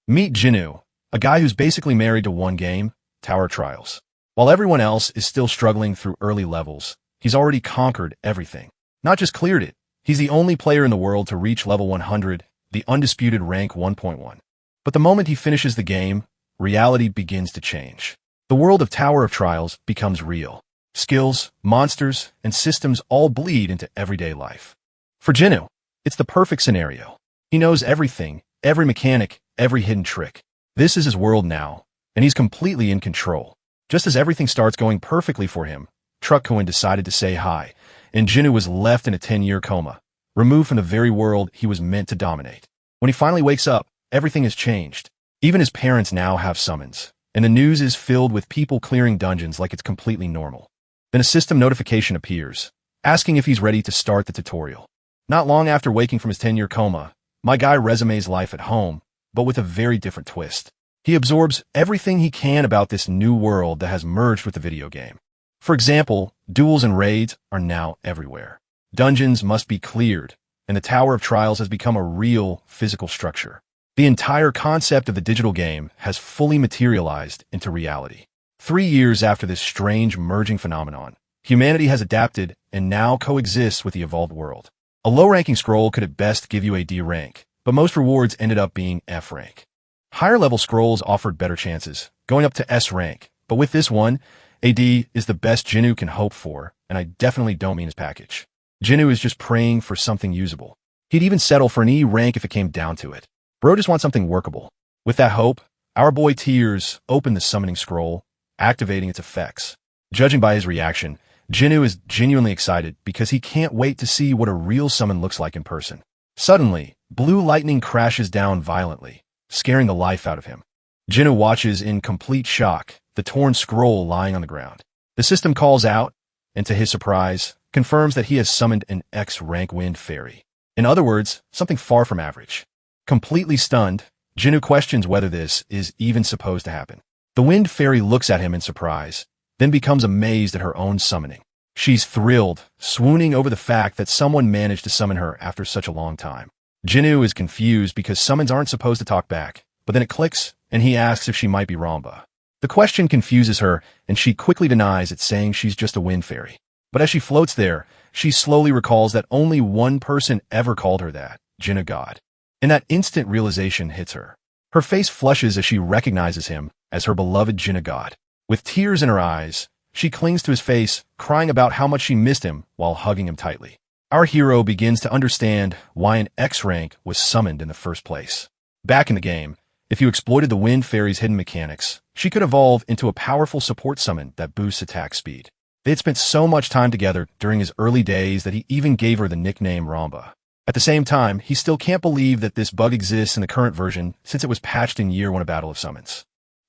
Meet Jinwoo, a guy who's basically married to one game, Tower Trials. While everyone else is still struggling through early levels, he's already conquered everything. Not just cleared it, he's the only player in the world to reach level 100, the undisputed rank 1.1. But the moment he finishes the game, reality begins to change. The world of Tower of Trials becomes real. Skills, monsters, and systems all bleed into everyday life. For Jinwoo, it's the perfect scenario. He knows everything, every mechanic, every hidden trick. This is his world now, and he's completely in control. Just as everything starts going perfectly for him, Truck-Cohen decided to say hi, and Jinwoo was left in a 10-year coma, removed from the very world he was meant to dominate. When he finally wakes up, everything has changed. Even his parents now have summons, and the news is filled with people clearing dungeons like it's completely normal. Then a system notification appears, asking if he's ready to start the tutorial. Not long after waking from his 10-year coma, my guy resumes life at home, but with a very different twist. He absorbs everything he can about this new world that has merged with the video game. For example, duels and raids are now everywhere. Dungeons must be cleared, and the Tower of Trials has become a real physical structure. The entire concept of the digital game has fully materialized into reality. 3 years after this strange merging phenomenon, humanity has adapted and now coexists with the evolved world. A low-ranking scroll could at best give you a D rank, but most rewards ended up being F rank. Higher-level scrolls offered better chances, going up to S rank, but with this one, a D is the best Jinwoo can hope for, and I definitely don't mean his package. Jinwoo is just praying for something usable. He'd even settle for an E rank if it came down to it. Bro just wants something workable. With that hope, our boy Tears opened the summoning scroll, activating its effects. Judging by his reaction, Jinwoo is genuinely excited because he can't wait to see what a real summon looks like in person. Suddenly, blue lightning crashes down violently, scaring the life out of him. Jinwoo watches in complete shock, the torn scroll lying on the ground. The system calls out, and to his surprise, confirms that he has summoned an X-rank wind fairy. In other words, something far from average. Completely stunned, Jinwoo questions whether this is even supposed to happen. The wind fairy looks at him in surprise, then becomes amazed at her own summoning. She's thrilled, swooning over the fact that someone managed to summon her after such a long time. Jinwoo is confused because summons aren't supposed to talk back, but then it clicks, and he asks if she might be Ramba. The question confuses her, and she quickly denies it, saying she's just a wind fairy. But as she floats there, she slowly recalls that only one person ever called her that, Jinwoo God. And that instant realization hits her. Her face flushes as she recognizes him as her beloved Jinwoo God. With tears in her eyes, she clings to his face, crying about how much she missed him while hugging him tightly. Our hero begins to understand why an X rank was summoned in the first place. Back in the game, if you exploited the Wind Fairy's hidden mechanics, she could evolve into a powerful support summon that boosts attack speed. They had spent so much time together during his early days that he even gave her the nickname Ramba. At the same time, he still can't believe that this bug exists in the current version since it was patched in Year 1 of Battle of Summons.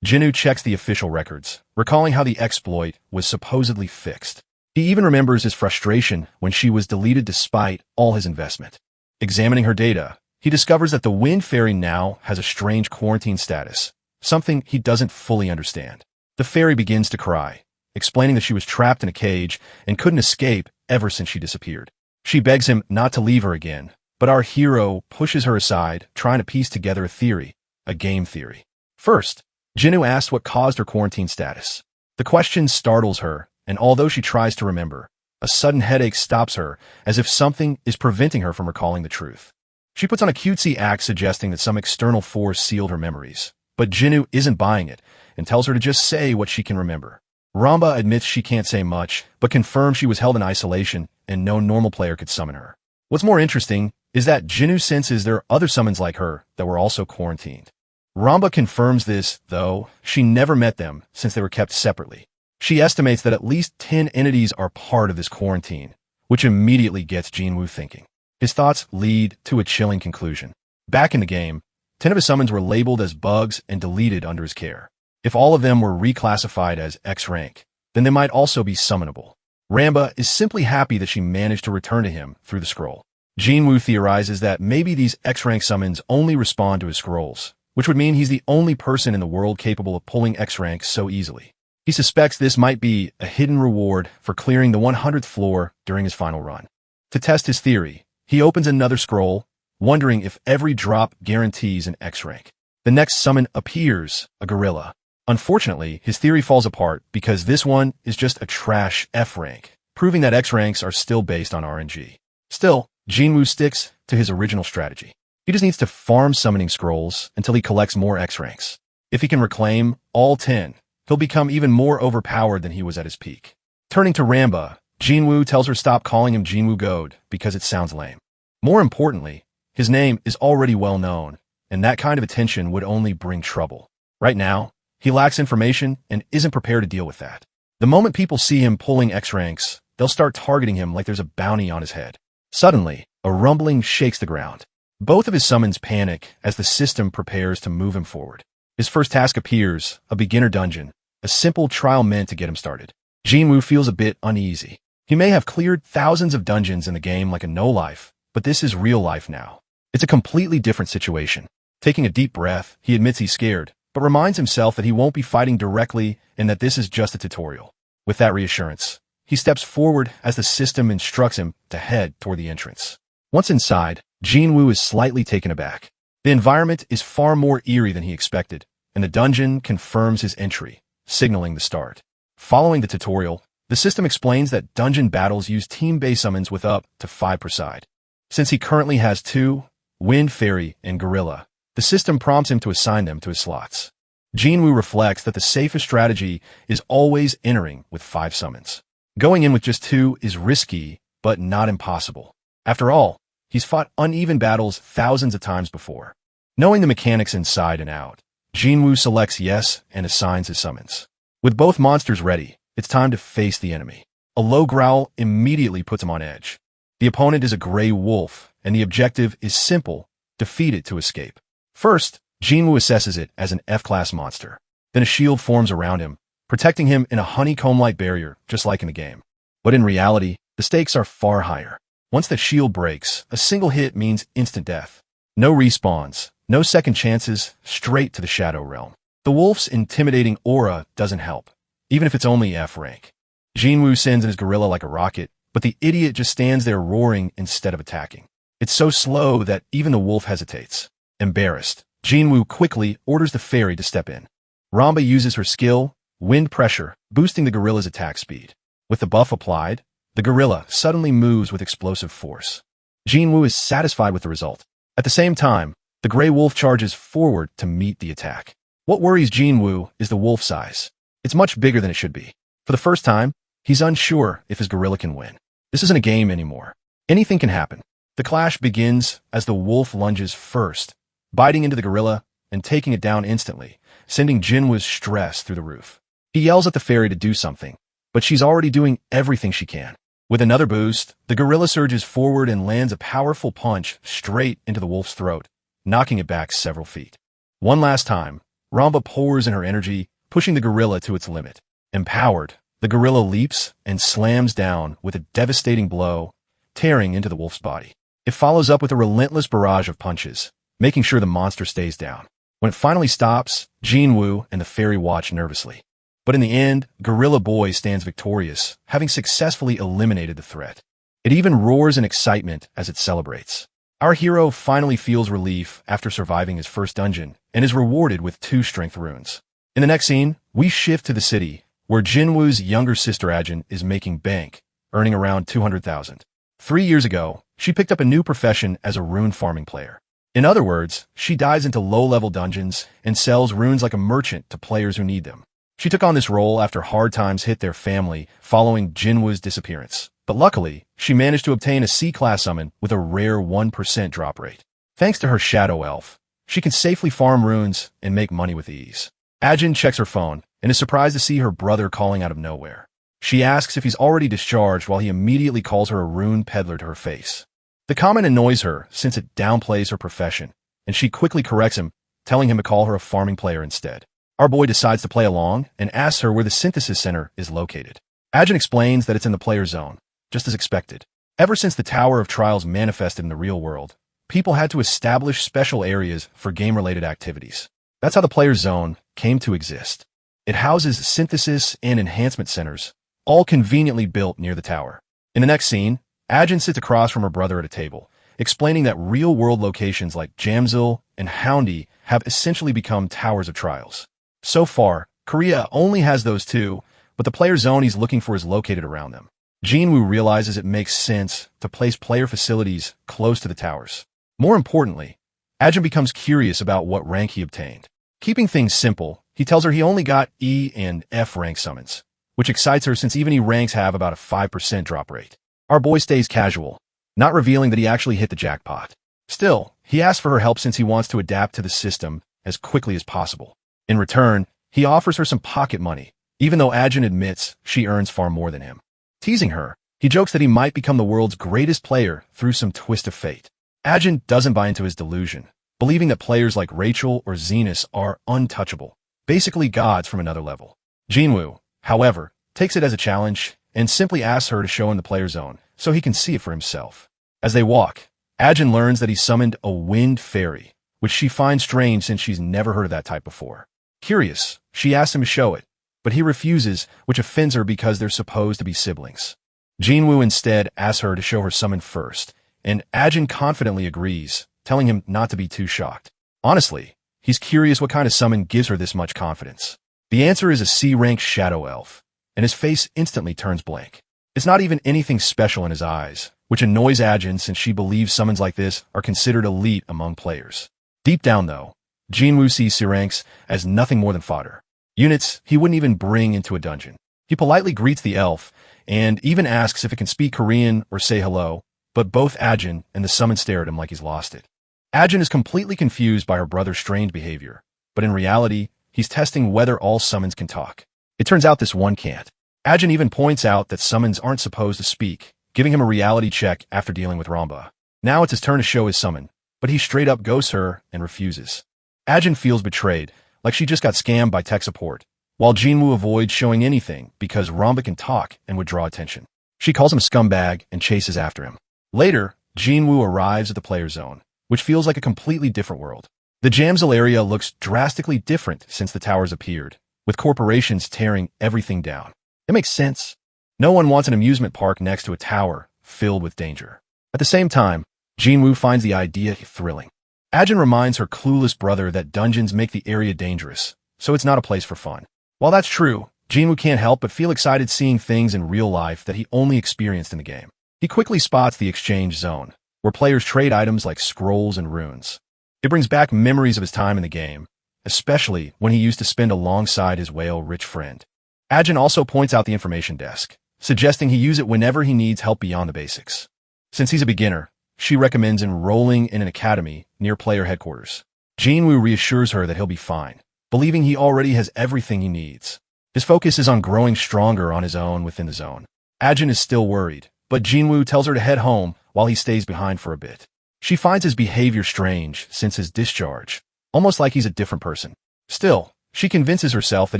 Jinwoo checks the official records, recalling how the exploit was supposedly fixed. He even remembers his frustration when she was deleted despite all his investment. Examining her data, he discovers that the Wind Fairy now has a strange quarantine status, something he doesn't fully understand. The fairy begins to cry, explaining that she was trapped in a cage and couldn't escape ever since she disappeared. She begs him not to leave her again, but our hero pushes her aside, trying to piece together a theory, a game theory. First, Jinwoo asks what caused her quarantine status. The question startles her, and although she tries to remember, a sudden headache stops her, as if something is preventing her from recalling the truth. She puts on a cutesy act suggesting that some external force sealed her memories, but Jinwoo isn't buying it, and tells her to just say what she can remember. Ramba admits she can't say much, but confirms she was held in isolation, and no normal player could summon her. What's more interesting is that Jinwoo senses there are other summons like her that were also quarantined. Ramba confirms this, though she never met them since they were kept separately. She estimates that at least 10 entities are part of this quarantine, which immediately gets Jinwoo thinking. His thoughts lead to a chilling conclusion. Back in the game, 10 of his summons were labeled as bugs and deleted under his care. If all of them were reclassified as X rank, then they might also be summonable. Ramba is simply happy that she managed to return to him through the scroll. Jinwoo theorizes that maybe these X-rank summons only respond to his scrolls, which would mean he's the only person in the world capable of pulling X-rank so easily. He suspects this might be a hidden reward for clearing the 100th floor during his final run. To test his theory, he opens another scroll, wondering if every drop guarantees an X rank. The next summon appears, a gorilla. Unfortunately, his theory falls apart because this one is just a trash F rank, proving that X ranks are still based on RNG. Still, Jinwoo sticks to his original strategy. He just needs to farm summoning scrolls until he collects more X ranks. If he can reclaim all 10, he'll become even more overpowered than he was at his peak. Turning to Ramba, Jinwoo tells her stop calling him Jinwoo God because it sounds lame. More importantly, his name is already well known, and that kind of attention would only bring trouble. Right now, he lacks information and isn't prepared to deal with that. The moment people see him pulling X ranks, they'll start targeting him like there's a bounty on his head. Suddenly, a rumbling shakes the ground. Both of his summons panic as the system prepares to move him forward. His first task appears, a beginner dungeon, a simple trial meant to get him started. Jinwoo feels a bit uneasy. He may have cleared thousands of dungeons in the game like a no-life, but this is real life now. It's a completely different situation. Taking a deep breath, he admits he's scared, but reminds himself that he won't be fighting directly and that this is just a tutorial. With that reassurance, he steps forward as the system instructs him to head toward the entrance. Once inside, Jinwoo is slightly taken aback. The environment is far more eerie than he expected, and the dungeon confirms his entry, signaling the start. Following the tutorial, the system explains that dungeon battles use team-based summons with up to 5 per side. Since he currently has 2, Wind Fairy and Gorilla, the system prompts him to assign them to his slots. Jinwoo reflects that the safest strategy is always entering with 5 summons. Going in with just 2 is risky, but not impossible. After all, he's fought uneven battles thousands of times before. Knowing the mechanics inside and out, Jinwoo selects yes and assigns his summons. With both monsters ready, it's time to face the enemy. A low growl immediately puts him on edge. The opponent is a gray wolf, and the objective is simple: defeat it to escape. First, Jinwoo assesses it as an F-class monster. Then a shield forms around him, protecting him in a honeycomb-like barrier, just like in the game. But in reality, the stakes are far higher. Once the shield breaks, a single hit means instant death. No respawns, no second chances, straight to the Shadow Realm. The wolf's intimidating aura doesn't help, even if it's only F rank. Jinwoo sends in his gorilla like a rocket, but the idiot just stands there roaring instead of attacking. It's so slow that even the wolf hesitates. Embarrassed, Jinwoo quickly orders the fairy to step in. Ramba uses her skill, Wind Pressure, boosting the gorilla's attack speed. With the buff applied, the gorilla suddenly moves with explosive force. Jinwoo is satisfied with the result. At the same time, the gray wolf charges forward to meet the attack. What worries Jinwoo is the wolf size. It's much bigger than it should be. For the first time, he's unsure if his gorilla can win. This isn't a game anymore. Anything can happen. The clash begins as the wolf lunges first, biting into the gorilla and taking it down instantly, sending Jinwoo's stress through the roof. He yells at the fairy to do something, but she's already doing everything she can. With another boost, the gorilla surges forward and lands a powerful punch straight into the wolf's throat, knocking it back several feet. One last time, Ramba pours in her energy, pushing the gorilla to its limit. Empowered, the gorilla leaps and slams down with a devastating blow, tearing into the wolf's body. It follows up with a relentless barrage of punches, making sure the monster stays down. When it finally stops, Jinwoo and the fairy watch nervously. But in the end, Gorilla Boy stands victorious, having successfully eliminated the threat. It even roars in excitement as it celebrates. Our hero finally feels relief after surviving his first dungeon and is rewarded with 2 strength runes. In the next scene, we shift to the city, where Jinwoo's younger sister Ajin is making bank, earning around 200,000. 3 years ago, she picked up a new profession as a rune farming player. In other words, she dives into low-level dungeons and sells runes like a merchant to players who need them. She took on this role after hard times hit their family following Jinwoo's disappearance. But luckily, she managed to obtain a C-class summon with a rare 1% drop rate. Thanks to her shadow elf, she can safely farm runes and make money with ease. Ajin checks her phone and is surprised to see her brother calling out of nowhere. She asks if he's already discharged while he immediately calls her a rune peddler to her face. The comment annoys her since it downplays her profession, and she quickly corrects him, telling him to call her a farming player instead. Our boy decides to play along and asks her where the synthesis center is located. Ajin explains that it's in the player zone, just as expected. Ever since the Tower of Trials manifested in the real world, people had to establish special areas for game-related activities. That's how the player zone came to exist. It houses synthesis and enhancement centers, all conveniently built near the tower. In the next scene, Ajin sits across from her brother at a table, explaining that real-world locations like Jamsil and Houndy have essentially become towers of trials. So far, Korea only has those two, but the player zone he's looking for is located around them. Jinwoo realizes it makes sense to place player facilities close to the towers. More importantly, Ajin becomes curious about what rank he obtained. Keeping things simple, he tells her he only got E and F rank summons, which excites her since even E ranks have about a 5% drop rate. Our boy stays casual, not revealing that he actually hit the jackpot. Still, he asks for her help since he wants to adapt to the system as quickly as possible. In return, he offers her some pocket money, even though Ajin admits she earns far more than him. Teasing her, he jokes that he might become the world's greatest player through some twist of fate. Ajin doesn't buy into his delusion, believing that players like Rachel or Zenus are untouchable, basically gods from another level. Jinwoo, however, takes it as a challenge and simply asks her to show him the player zone so he can see it for himself. As they walk, Ajin learns that he summoned a wind fairy, which she finds strange since she's never heard of that type before. Curious, she asks him to show it, but he refuses, which offends her because they're supposed to be siblings. Jinwoo instead asks her to show her summon first, and Ajin confidently agrees, telling him not to be too shocked. Honestly, he's curious what kind of summon gives her this much confidence. The answer is a C-rank shadow elf, and his face instantly turns blank. It's not even anything special in his eyes, which annoys Ajin since she believes summons like this are considered elite among players. Deep down, though, Jinwoo sees C-ranks as nothing more than fodder. Units he wouldn't even bring into a dungeon. He politely greets the elf, and even asks if it can speak Korean or say hello, but both Ajin and the summon stare at him like he's lost it. Ajin is completely confused by her brother's strange behavior, but in reality, he's testing whether all summons can talk. It turns out this one can't. Ajin even points out that summons aren't supposed to speak, giving him a reality check after dealing with Ramba. Now it's his turn to show his summon, but he straight up ghosts her and refuses. Ajin feels betrayed, like she just got scammed by tech support, while Jinwoo avoids showing anything because Ramba can talk and would draw attention. She calls him a scumbag and chases after him. Later, Jinwoo arrives at the player zone, which feels like a completely different world. The Jamsil area looks drastically different since the towers appeared, with corporations tearing everything down. It makes sense. No one wants an amusement park next to a tower filled with danger. At the same time, Jinwoo finds the idea thrilling. Ajin reminds her clueless brother that dungeons make the area dangerous, so it's not a place for fun. While that's true, Jinwoo can't help but feel excited seeing things in real life that he only experienced in the game. He quickly spots the exchange zone, where players trade items like scrolls and runes. It brings back memories of his time in the game, especially when he used to spend alongside his whale-rich friend. Ajin also points out the information desk, suggesting he use it whenever he needs help beyond the basics. Since he's a beginner, she recommends enrolling in an academy near player headquarters. Jinwoo reassures her that he'll be fine, believing he already has everything he needs. His focus is on growing stronger on his own within the zone. Ajin is still worried, but Jinwoo tells her to head home while he stays behind for a bit. She finds his behavior strange since his discharge, almost like he's a different person. Still, she convinces herself that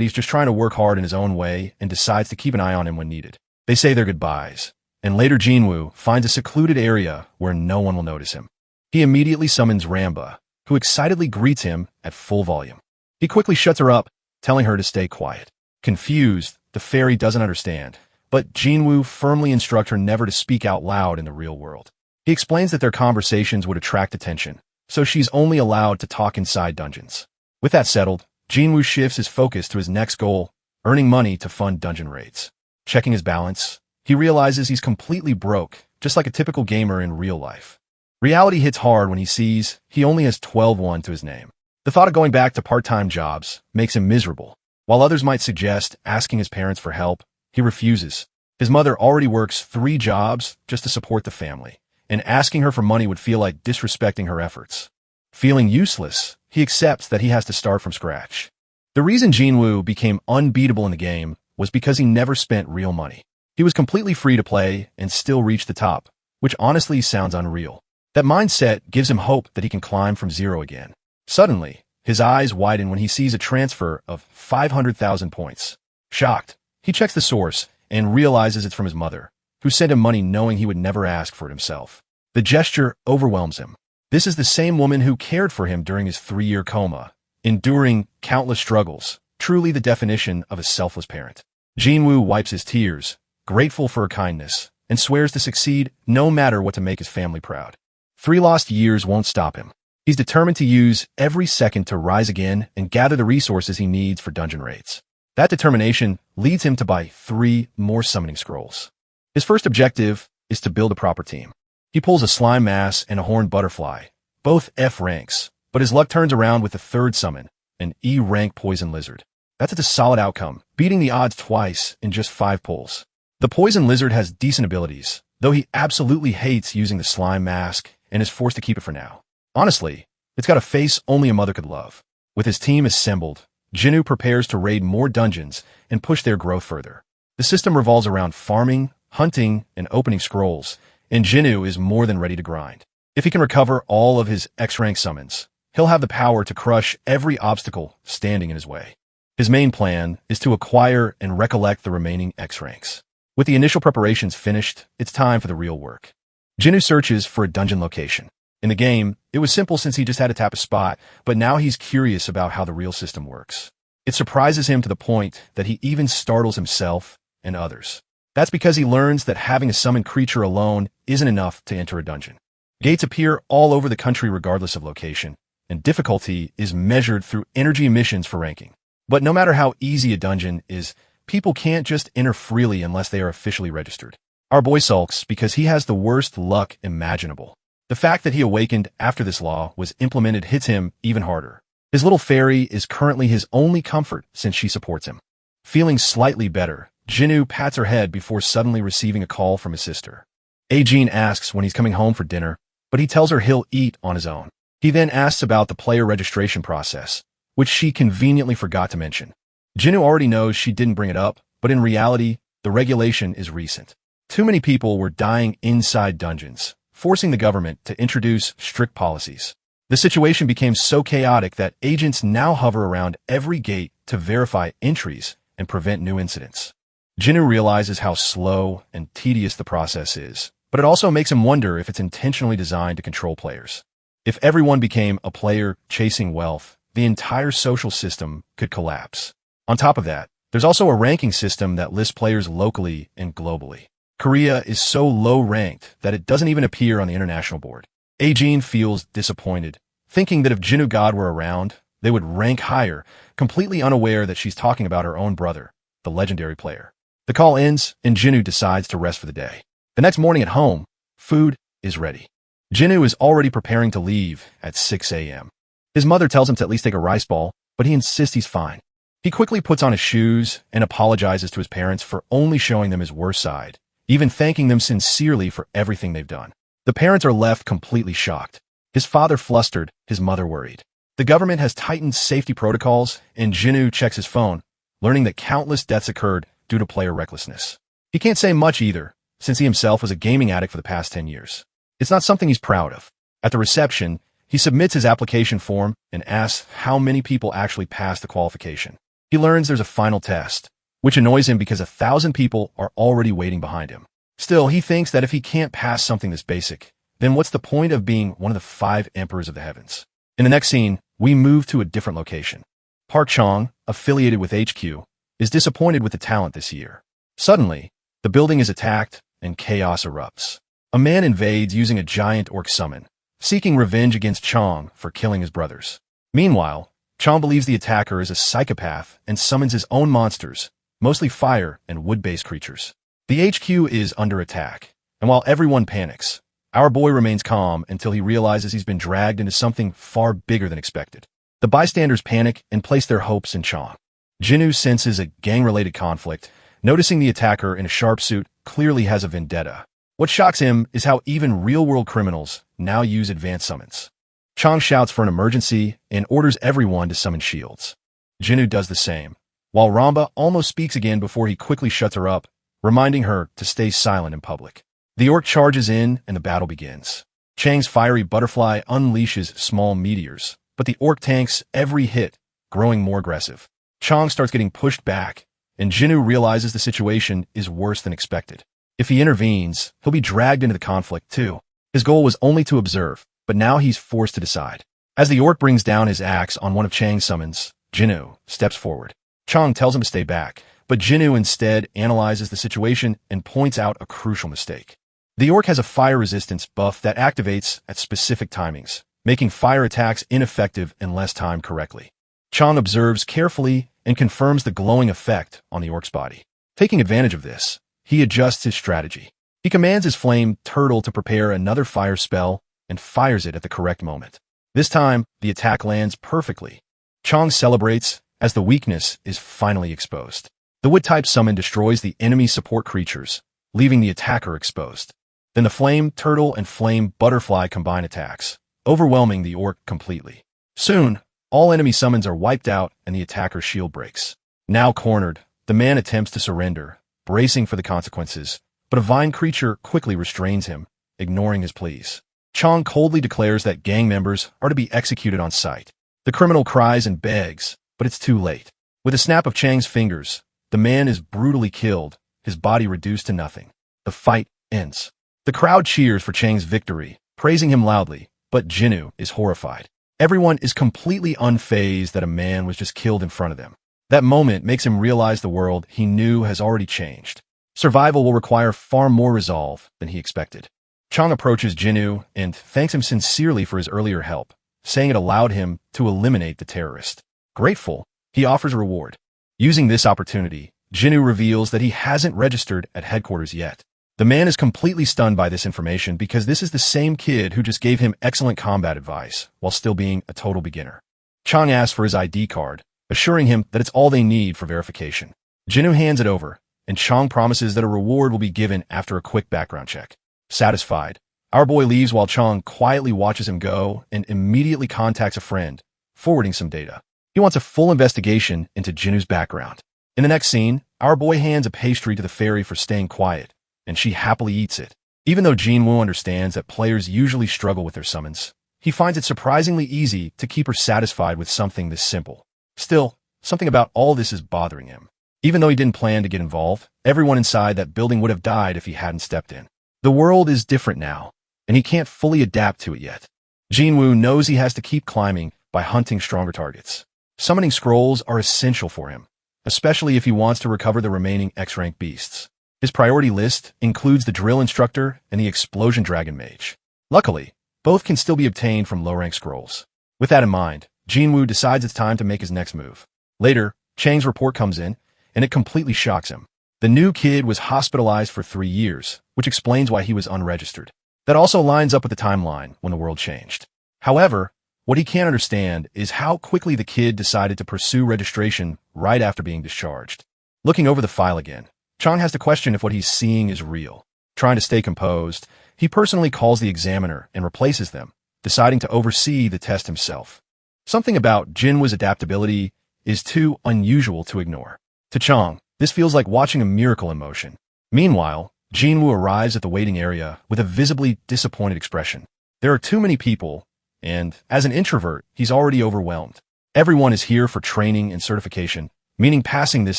he's just trying to work hard in his own way and decides to keep an eye on him when needed. They say their goodbyes, and later Jinwoo finds a secluded area where no one will notice him. He immediately summons Ramba, who excitedly greets him at full volume. He quickly shuts her up, telling her to stay quiet. Confused, the fairy doesn't understand, but Jinwoo firmly instructs her never to speak out loud in the real world. He explains that their conversations would attract attention, so she's only allowed to talk inside dungeons. With that settled, Jinwoo shifts his focus to his next goal, earning money to fund dungeon raids. Checking his balance, he realizes he's completely broke, just like a typical gamer in real life. Reality hits hard when he sees he only has 12-1 to his name. The thought of going back to part-time jobs makes him miserable. While others might suggest asking his parents for help, he refuses. His mother already works 3 jobs just to support the family, and asking her for money would feel like disrespecting her efforts. Feeling useless, he accepts that he has to start from scratch. The reason Jinwoo became unbeatable in the game was because he never spent real money. He was completely free to play and still reach the top, which honestly sounds unreal. That mindset gives him hope that he can climb from zero again. Suddenly, his eyes widen when he sees a transfer of 500,000 points. Shocked, he checks the source and realizes it's from his mother, who sent him money knowing he would never ask for it himself. The gesture overwhelms him. This is the same woman who cared for him during his 3-year coma, enduring countless struggles, truly the definition of a selfless parent. Jinwoo wipes his tears, grateful for her kindness, and swears to succeed no matter what to make his family proud. 3 lost years won't stop him. He's determined to use every second to rise again and gather the resources he needs for dungeon raids. That determination leads him to buy 3 more summoning scrolls. His first objective is to build a proper team. He pulls a slime mass and a horned butterfly, both F ranks, but his luck turns around with the third summon, an E rank poison lizard. That's a solid outcome, beating the odds twice in just 5 pulls. The poison lizard has decent abilities, though he absolutely hates using the slime mask and is forced to keep it for now. Honestly, it's got a face only a mother could love. With his team assembled, Jinnu prepares to raid more dungeons and push their growth further. The system revolves around farming, hunting, and opening scrolls, and Jinnu is more than ready to grind. If he can recover all of his X-rank summons, he'll have the power to crush every obstacle standing in his way. His main plan is to acquire and recollect the remaining X-ranks. With the initial preparations finished, it's time for the real work. Jinnu searches for a dungeon location. In the game, it was simple since he just had to tap a spot, but now he's curious about how the real system works. It surprises him to the point that he even startles himself and others. That's because he learns that having a summoned creature alone isn't enough to enter a dungeon. Gates appear all over the country regardless of location, and difficulty is measured through energy emissions for ranking. But no matter how easy a dungeon is, people can't just enter freely unless they are officially registered. Our boy sulks because he has the worst luck imaginable. The fact that he awakened after this law was implemented hits him even harder. His little fairy is currently his only comfort since she supports him. Feeling slightly better, Jinnu pats her head before suddenly receiving a call from his sister. Ajin asks when he's coming home for dinner, but he tells her he'll eat on his own. He then asks about the player registration process, which she conveniently forgot to mention. Jinnu already knows she didn't bring it up, but in reality, the regulation is recent. Too many people were dying inside dungeons, forcing the government to introduce strict policies. The situation became so chaotic that agents now hover around every gate to verify entries and prevent new incidents. Jinnu realizes how slow and tedious the process is, but it also makes him wonder if it's intentionally designed to control players. If everyone became a player chasing wealth, the entire social system could collapse. On top of that, there's also a ranking system that lists players locally and globally. Korea is so low-ranked that it doesn't even appear on the international board. Ajin feels disappointed, thinking that if Jinnu God were around, they would rank higher, completely unaware that she's talking about her own brother, the legendary player. The call ends, and Jinnu decides to rest for the day. The next morning at home, food is ready. Jinnu is already preparing to leave at 6 a.m. His mother tells him to at least take a rice ball, but he insists he's fine. He quickly puts on his shoes and apologizes to his parents for only showing them his worst side, even thanking them sincerely for everything they've done. The parents are left completely shocked. His father flustered, his mother worried. The government has tightened safety protocols, and Jinnu checks his phone, learning that countless deaths occurred due to player recklessness. He can't say much either, since he himself was a gaming addict for the past 10 years. It's not something he's proud of. At the reception, he submits his application form and asks how many people actually passed the qualification. He learns there's a final test, which annoys him because 1,000 people are already waiting behind him. Still, he thinks that if he can't pass something this basic, then what's the point of being one of the 5 emperors of the heavens? In the next scene, we move to a different location. Park Chong, affiliated with HQ, is disappointed with the talent this year. Suddenly, the building is attacked and chaos erupts. A man invades using a giant orc summon, seeking revenge against Chong for killing his brothers. Meanwhile, Chong believes the attacker is a psychopath and summons his own monsters, mostly fire and wood-based creatures. The HQ is under attack, and while everyone panics, our boy remains calm until he realizes he's been dragged into something far bigger than expected. The bystanders panic and place their hopes in Chong. Jinnu senses a gang-related conflict, noticing the attacker in a sharp suit clearly has a vendetta. What shocks him is how even real-world criminals now use advanced summons. Chong shouts for an emergency and orders everyone to summon shields. Jinnu does the same, while Ramba almost speaks again before he quickly shuts her up, reminding her to stay silent in public. The orc charges in and the battle begins. Chang's fiery butterfly unleashes small meteors, but the orc tanks every hit, growing more aggressive. Chong starts getting pushed back, and Jinnu realizes the situation is worse than expected. If he intervenes, he'll be dragged into the conflict too. His goal was only to observe, but now he's forced to decide. As the orc brings down his axe on one of Chang's summons, Jinnu steps forward. Chong tells him to stay back, but Jinnu instead analyzes the situation and points out a crucial mistake. The orc has a fire resistance buff that activates at specific timings, making fire attacks ineffective unless timed correctly. Chang observes carefully and confirms the glowing effect on the orc's body. Taking advantage of this, he adjusts his strategy. He commands his flame turtle to prepare another fire spell and fires it at the correct moment. This time, the attack lands perfectly. Chang celebrates as the weakness is finally exposed. The wood-type summon destroys the enemy support creatures, leaving the attacker exposed. Then the flame turtle and flame butterfly combine attacks, overwhelming the orc completely. Soon, all enemy summons are wiped out and the attacker's shield breaks. Now cornered, the man attempts to surrender, bracing for the consequences, but a vine creature quickly restrains him, ignoring his pleas. Chang coldly declares that gang members are to be executed on sight. The criminal cries and begs, but it's too late. With a snap of Chang's fingers, the man is brutally killed, his body reduced to nothing. The fight ends. The crowd cheers for Chang's victory, praising him loudly, but Jinwoo is horrified. Everyone is completely unfazed that a man was just killed in front of them. That moment makes him realize the world he knew has already changed. Survival will require far more resolve than he expected. Chang approaches Jinwoo and thanks him sincerely for his earlier help, saying it allowed him to eliminate the terrorist. Grateful, he offers a reward. Using this opportunity, Jinwoo reveals that he hasn't registered at headquarters yet. The man is completely stunned by this information because this is the same kid who just gave him excellent combat advice while still being a total beginner. Chang asks for his ID card, assuring him that it's all they need for verification. Jinwoo hands it over, and Chang promises that a reward will be given after a quick background check. Satisfied, our boy leaves while Chang quietly watches him go and immediately contacts a friend, forwarding some data. He wants a full investigation into Jinwoo's background. In the next scene, our boy hands a pastry to the fairy for staying quiet, and she happily eats it. Even though Jinwoo understands that players usually struggle with their summons, he finds it surprisingly easy to keep her satisfied with something this simple. Still, something about all this is bothering him. Even though he didn't plan to get involved, everyone inside that building would have died if he hadn't stepped in. The world is different now, and he can't fully adapt to it yet. Jinwoo knows he has to keep climbing by hunting stronger targets. Summoning scrolls are essential for him, especially if he wants to recover the remaining X-rank beasts. His priority list includes the drill instructor and the explosion dragon mage. Luckily, both can still be obtained from low-rank scrolls. With that in mind, Jinwoo decides it's time to make his next move. Later, Chang's report comes in, and it completely shocks him. The new kid was hospitalized for 3 years, which explains why he was unregistered. That also lines up with the timeline when the world changed. However, what he can't understand is how quickly the kid decided to pursue registration right after being discharged. Looking over the file again, Chang has to question if what he's seeing is real. Trying to stay composed, he personally calls the examiner and replaces them, deciding to oversee the test himself. Something about Jinwoo's adaptability is too unusual to ignore. To Chang, this feels like watching a miracle in motion. Meanwhile, Jinwoo arrives at the waiting area with a visibly disappointed expression. There are too many people, and as an introvert, he's already overwhelmed. Everyone is here for training and certification, meaning passing this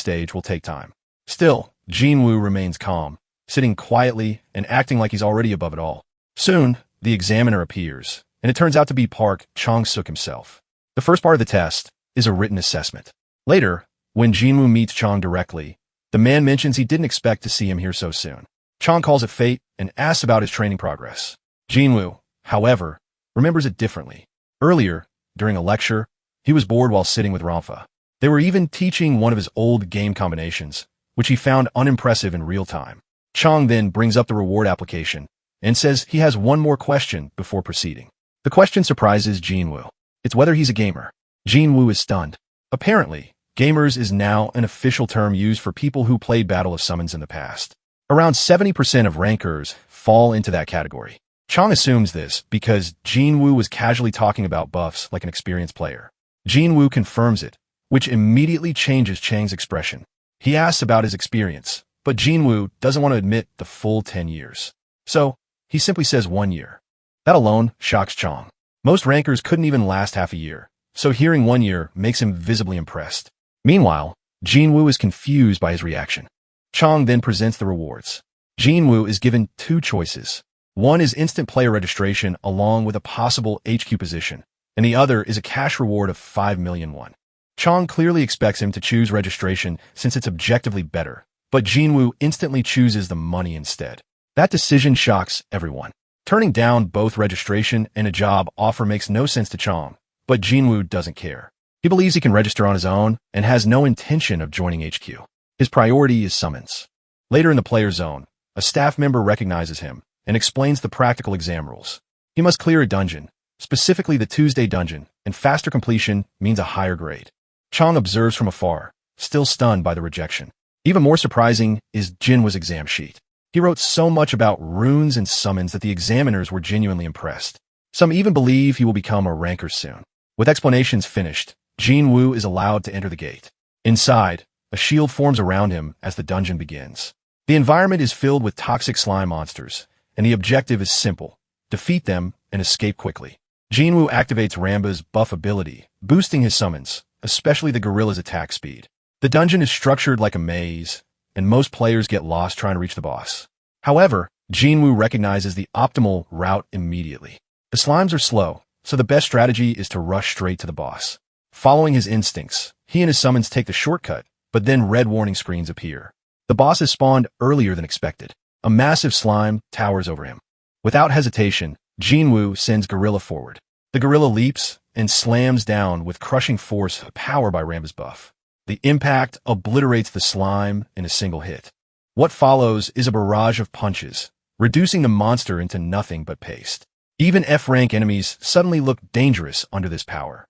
stage will take time. Still, Jinwoo remains calm, sitting quietly and acting like he's already above it all. Soon, the examiner appears, and it turns out to be Park Chang-suk himself. The first part of the test is a written assessment. Later, when Jinwoo meets Chang directly, the man mentions he didn't expect to see him here so soon. Chang calls it fate and asks about his training progress. Jinwoo, however, remembers it differently. Earlier, during a lecture, he was bored while sitting with Ramfa. They were even teaching one of his old game combinations, which he found unimpressive in real time. Chang then brings up the reward application and says he has one more question before proceeding. The question surprises Jinwoo. It's whether he's a gamer. Jinwoo is stunned. Apparently, gamers is now an official term used for people who played Battle of Summons in the past. Around 70% of rankers fall into that category. Chang assumes this because Jinwoo was casually talking about buffs like an experienced player. Jinwoo confirms it, which immediately changes Chang's expression. He asks about his experience, but Jinwoo doesn't want to admit the full 10 years. So, he simply says 1 year. That alone shocks Chang. Most rankers couldn't even last half a year, so hearing 1 year makes him visibly impressed. Meanwhile, Jinwoo is confused by his reaction. Chang then presents the rewards. Jinwoo is given 2 choices. One is instant player registration along with a possible HQ position, and the other is a cash reward of 5 million won. Chang clearly expects him to choose registration since it's objectively better, but Jinwoo instantly chooses the money instead. That decision shocks everyone. Turning down both registration and a job offer makes no sense to Chong, but Jinwoo doesn't care. He believes he can register on his own and has no intention of joining HQ. His priority is summons. Later in the player zone, a staff member recognizes him and explains the practical exam rules. He must clear a dungeon, specifically the Tuesday dungeon, and faster completion means a higher grade. Chong observes from afar, still stunned by the rejection. Even more surprising is Jinwoo's exam sheet. He wrote so much about runes and summons that the examiners were genuinely impressed. Some even believe he will become a ranker soon. With explanations finished, Jinwoo is allowed to enter the gate. Inside, a shield forms around him as the dungeon begins. The environment is filled with toxic slime monsters, and the objective is simple: defeat them and escape quickly. Jinwoo activates Ramba's buff ability, boosting his summons, especially the gorilla's attack speed. The dungeon is structured like a maze, and most players get lost trying to reach the boss. However, Jinwoo recognizes the optimal route immediately. The slimes are slow, so the best strategy is to rush straight to the boss. Following his instincts, he and his summons take the shortcut, but then red warning screens appear. The boss is spawned earlier than expected. A massive slime towers over him. Without hesitation, Jinwoo sends Gorilla forward. The gorilla leaps and slams down with crushing force powered by Ramba's buff. The impact obliterates the slime in a single hit. What follows is a barrage of punches, reducing the monster into nothing but paste. Even F-rank enemies suddenly look dangerous under this power.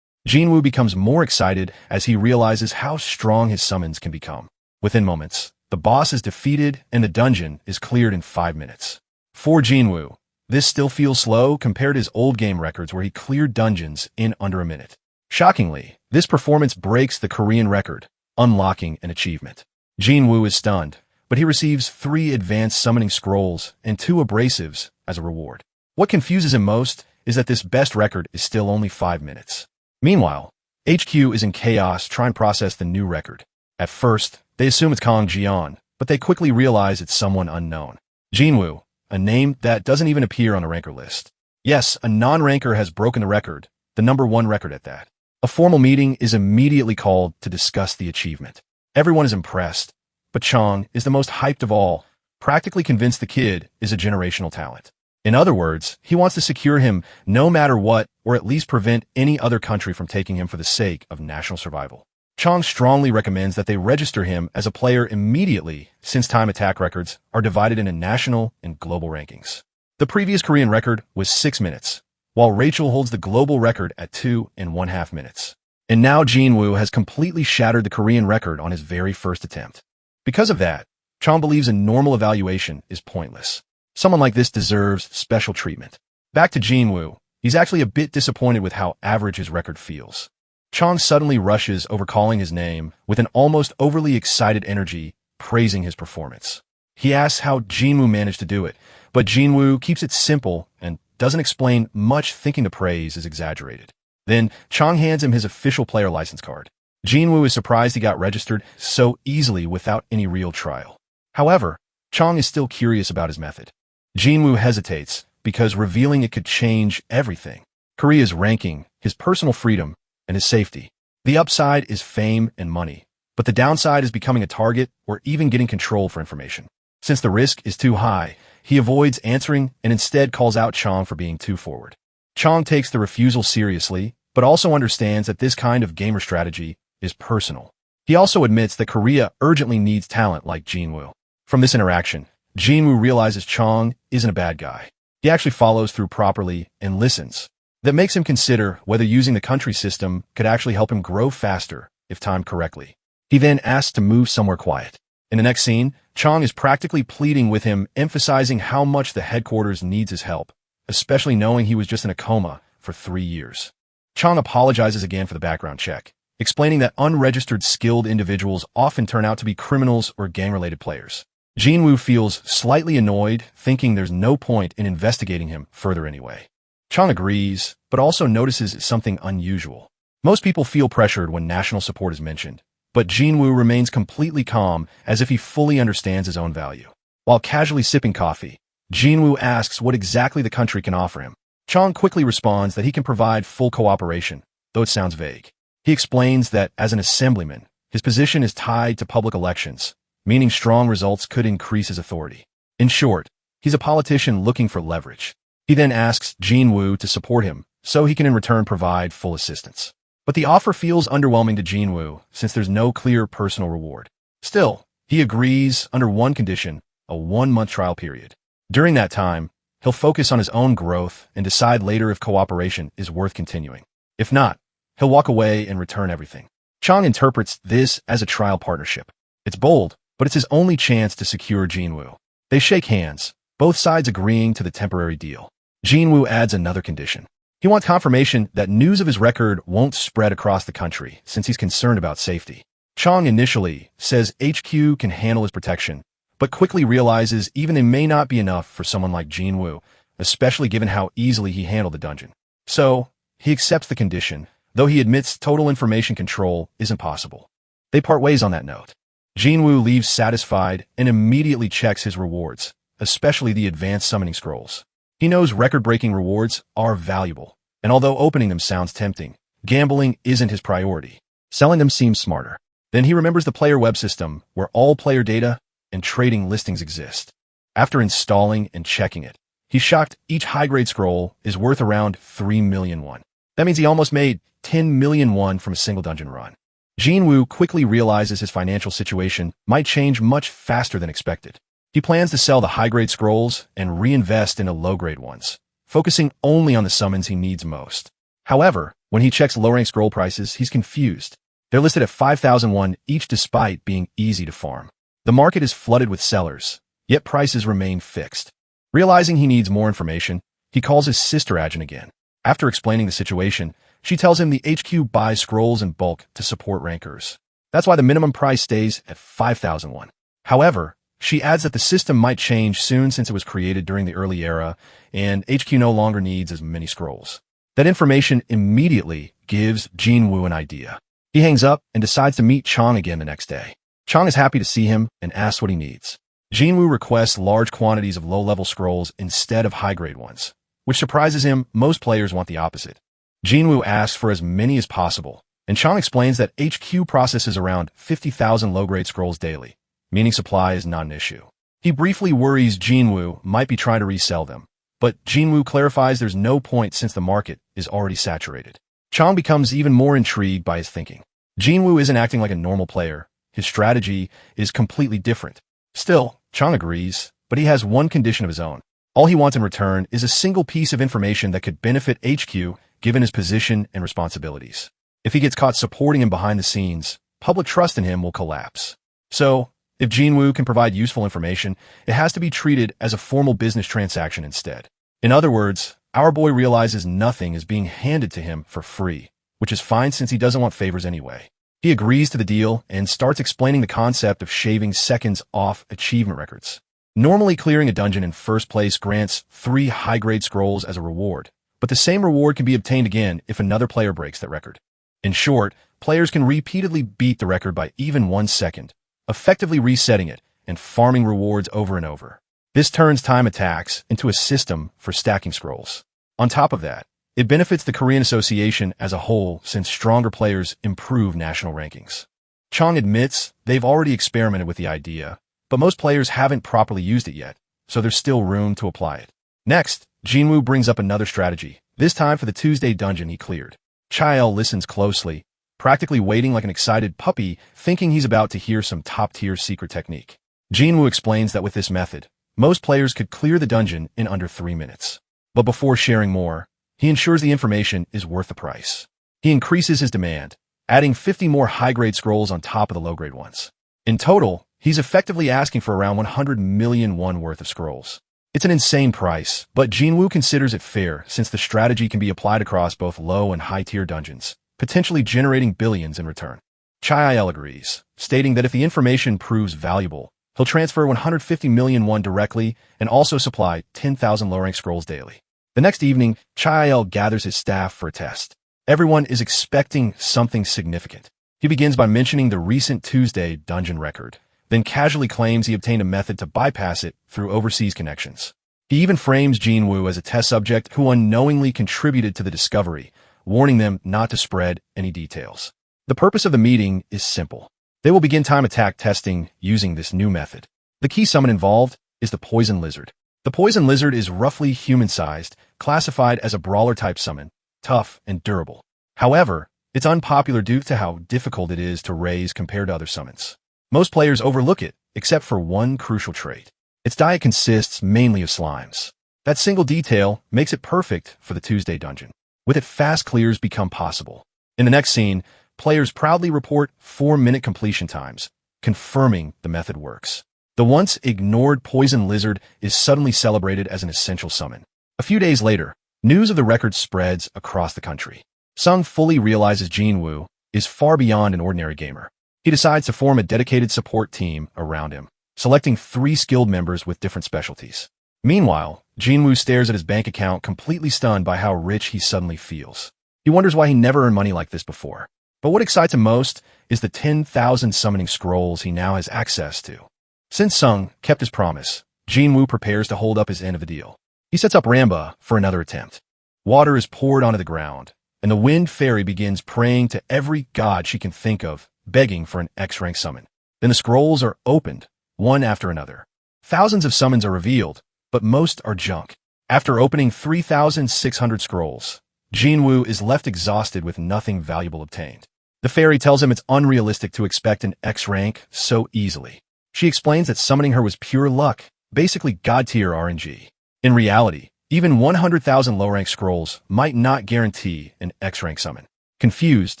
Jinwoo becomes more excited as he realizes how strong his summons can become. Within moments, the boss is defeated and the dungeon is cleared in 5 minutes. For Jinwoo, this still feels slow compared to his old game records where he cleared dungeons in under a minute. Shockingly, this performance breaks the Korean record, unlocking an achievement. Jinwoo is stunned, but he receives 3 advanced summoning scrolls and 2 abrasives as a reward. What confuses him most is that this best record is still only 5 minutes. Meanwhile, HQ is in chaos trying to process the new record. At first, they assume it's Kang Jian, but they quickly realize it's someone unknown. Jinwoo, a name that doesn't even appear on a ranker list. Yes, a non-ranker has broken the record, the #1 record at that. A formal meeting is immediately called to discuss the achievement. Everyone is impressed, but Chong is the most hyped of all, practically convinced the kid is a generational talent. In other words, he wants to secure him no matter what, or at least prevent any other country from taking him for the sake of national survival. Chong strongly recommends that they register him as a player immediately, since time attack records are divided into national and global rankings. The previous Korean record was 6 minutes, while Rachel holds the global record at 2.5 minutes. And now Jinwoo has completely shattered the Korean record on his very first attempt. Because of that, Chong believes a normal evaluation is pointless. Someone like this deserves special treatment. Back to Jinwoo, he's actually a bit disappointed with how average his record feels. Chong suddenly rushes over calling his name with an almost overly excited energy, praising his performance. He asks how Jinwoo managed to do it, but Jinwoo keeps it simple and doesn't explain much, thinking the praise is exaggerated. Then, Chong hands him his official player license card. Jinwoo is surprised he got registered so easily without any real trial. However, Chong is still curious about his method. Jinwoo hesitates because revealing it could change everything. Korea's ranking, his personal freedom, and his safety. The upside is fame and money, but the downside is becoming a target or even getting control for information. Since the risk is too high, he avoids answering and instead calls out Chong for being too forward. Chong takes the refusal seriously, but also understands that this kind of gamer strategy is personal. He also admits that Korea urgently needs talent like Jinwoo. From this interaction, Jinwoo realizes Chong isn't a bad guy. He actually follows through properly and listens. That makes him consider whether using the country system could actually help him grow faster if timed correctly. He then asks to move somewhere quiet. In the next scene, Chong is practically pleading with him, emphasizing how much the headquarters needs his help, especially knowing he was just in a coma for 3 years. Chong apologizes again for the background check, explaining that unregistered skilled individuals often turn out to be criminals or gang-related players. Jinwoo feels slightly annoyed, thinking there's no point in investigating him further anyway. Chong agrees, but also notices something unusual. Most people feel pressured when national support is mentioned, but Jinwoo remains completely calm as if he fully understands his own value. While casually sipping coffee, Jinwoo asks what exactly the country can offer him. Chong quickly responds that he can provide full cooperation, though it sounds vague. He explains that as an assemblyman, his position is tied to public elections, meaning strong results could increase his authority. In short, he's a politician looking for leverage. He then asks Jinwoo to support him, so he can in return provide full assistance. But the offer feels underwhelming to Jinwoo, since there's no clear personal reward. Still, he agrees under one condition, a 1-month trial period. During that time, he'll focus on his own growth and decide later if cooperation is worth continuing. If not, he'll walk away and return everything. Chang interprets this as a trial partnership. It's bold, but it's his only chance to secure Jinwoo. They shake hands, both sides agreeing to the temporary deal. Jinwoo adds another condition. He wants confirmation that news of his record won't spread across the country, since he's concerned about safety. Chang initially says HQ can handle his protection, but quickly realizes even it may not be enough for someone like Jinwoo, especially given how easily he handled the dungeon. So, he accepts the condition, though he admits total information control isn't possible. They part ways on that note. Jinwoo leaves satisfied and immediately checks his rewards, especially the advanced summoning scrolls. He knows record-breaking rewards are valuable, and although opening them sounds tempting, gambling isn't his priority. Selling them seems smarter. Then he remembers the player web system, where all player data and trading listings exist. After installing and checking it, he's shocked each high-grade scroll is worth around 3 million won. That means he almost made 10 million won from a single dungeon run. Jinwoo quickly realizes his financial situation might change much faster than expected. He plans to sell the high-grade scrolls and reinvest into low-grade ones, focusing only on the summons he needs most. However, when he checks low-rank scroll prices, he's confused. They're listed at 5,001 each despite being easy to farm. The market is flooded with sellers, yet prices remain fixed. Realizing he needs more information, he calls his sister agent again. After explaining the situation, she tells him the HQ buys scrolls in bulk to support rankers. That's why the minimum price stays at 5,001. However, she adds that the system might change soon since it was created during the early era, and HQ no longer needs as many scrolls. That information immediately gives Jinwoo an idea. He hangs up and decides to meet Chang again the next day. Chang is happy to see him and asks what he needs. Jinwoo requests large quantities of low-level scrolls instead of high-grade ones, which surprises him. Most players want the opposite. Jinwoo asks for as many as possible, and Chang explains that HQ processes around 50,000 low-grade scrolls daily, meaning supply is not an issue. He briefly worries Jinwoo might be trying to resell them, but Jinwoo clarifies there's no point since the market is already saturated. Chang becomes even more intrigued by his thinking. Jinwoo isn't acting like a normal player. His strategy is completely different. Still, Chang agrees, but he has one condition of his own. All he wants in return is a single piece of information that could benefit HQ given his position and responsibilities. If he gets caught supporting him behind the scenes, public trust in him will collapse. So, if Jinwoo can provide useful information, it has to be treated as a formal business transaction instead. In other words, our boy realizes nothing is being handed to him for free, which is fine since he doesn't want favors anyway. He agrees to the deal and starts explaining the concept of shaving seconds off achievement records. Normally, clearing a dungeon in first place grants 3 high-grade scrolls as a reward, but the same reward can be obtained again if another player breaks that record. In short, players can repeatedly beat the record by even 1 second, effectively resetting it and farming rewards over and over. This turns time attacks into a system for stacking scrolls. On top of that, it benefits the Korean Association as a whole since stronger players improve national rankings. Chang admits they've already experimented with the idea, but most players haven't properly used it yet, so there's still room to apply it. Next, Jinwoo brings up another strategy, this time for the Tuesday dungeon he cleared. Chael listens closely, practically waiting like an excited puppy, thinking he's about to hear some top-tier secret technique. Jinwoo explains that with this method, most players could clear the dungeon in under 3 minutes. But before sharing more, he ensures the information is worth the price. He increases his demand, adding 50 more high-grade scrolls on top of the low-grade ones. In total, he's effectively asking for around 100 million won worth of scrolls. It's an insane price, but Jinwoo considers it fair since the strategy can be applied across both low and high-tier dungeons, potentially generating billions in return. Chael agrees, stating that if the information proves valuable, he'll transfer 150 million won directly and also supply 10,000 low-rank scrolls daily. The next evening, Chael gathers his staff for a test. Everyone is expecting something significant. He begins by mentioning the recent Tuesday dungeon record, then casually claims he obtained a method to bypass it through overseas connections. He even frames Jinwoo as a test subject who unknowingly contributed to the discovery, warning them not to spread any details. The purpose of the meeting is simple. They will begin time attack testing using this new method. The key summon involved is the poison lizard. The poison lizard is roughly human-sized, classified as a brawler-type summon, tough and durable. However, it's unpopular due to how difficult it is to raise compared to other summons. Most players overlook it, except for one crucial trait. Its diet consists mainly of slimes. That single detail makes it perfect for the Tuesday dungeon. With it, fast clears become possible. In the next scene, players proudly report 4-minute completion times, confirming the method works. The once ignored poison lizard is suddenly celebrated as an essential summon. A few days later, news of the record spreads across the country. Sung fully realizes Jinwoo is far beyond an ordinary gamer. He decides to form a dedicated support team around him, selecting 3 skilled members with different specialties. Meanwhile, Jinwoo stares at his bank account, completely stunned by how rich he suddenly feels. He wonders why he never earned money like this before. But what excites him most is the 10,000 summoning scrolls he now has access to. Since Sung kept his promise, Jinwoo prepares to hold up his end of the deal. He sets up Ramba for another attempt. Water is poured onto the ground, and the wind fairy begins praying to every god she can think of, begging for an X-rank summon. Then the scrolls are opened, one after another. Thousands of summons are revealed, but most are junk. After opening 3,600 scrolls, Jinwoo is left exhausted with nothing valuable obtained. The fairy tells him it's unrealistic to expect an X rank so easily. She explains that summoning her was pure luck, basically god-tier RNG. In reality, even 100,000 low-rank scrolls might not guarantee an X-rank summon. Confused,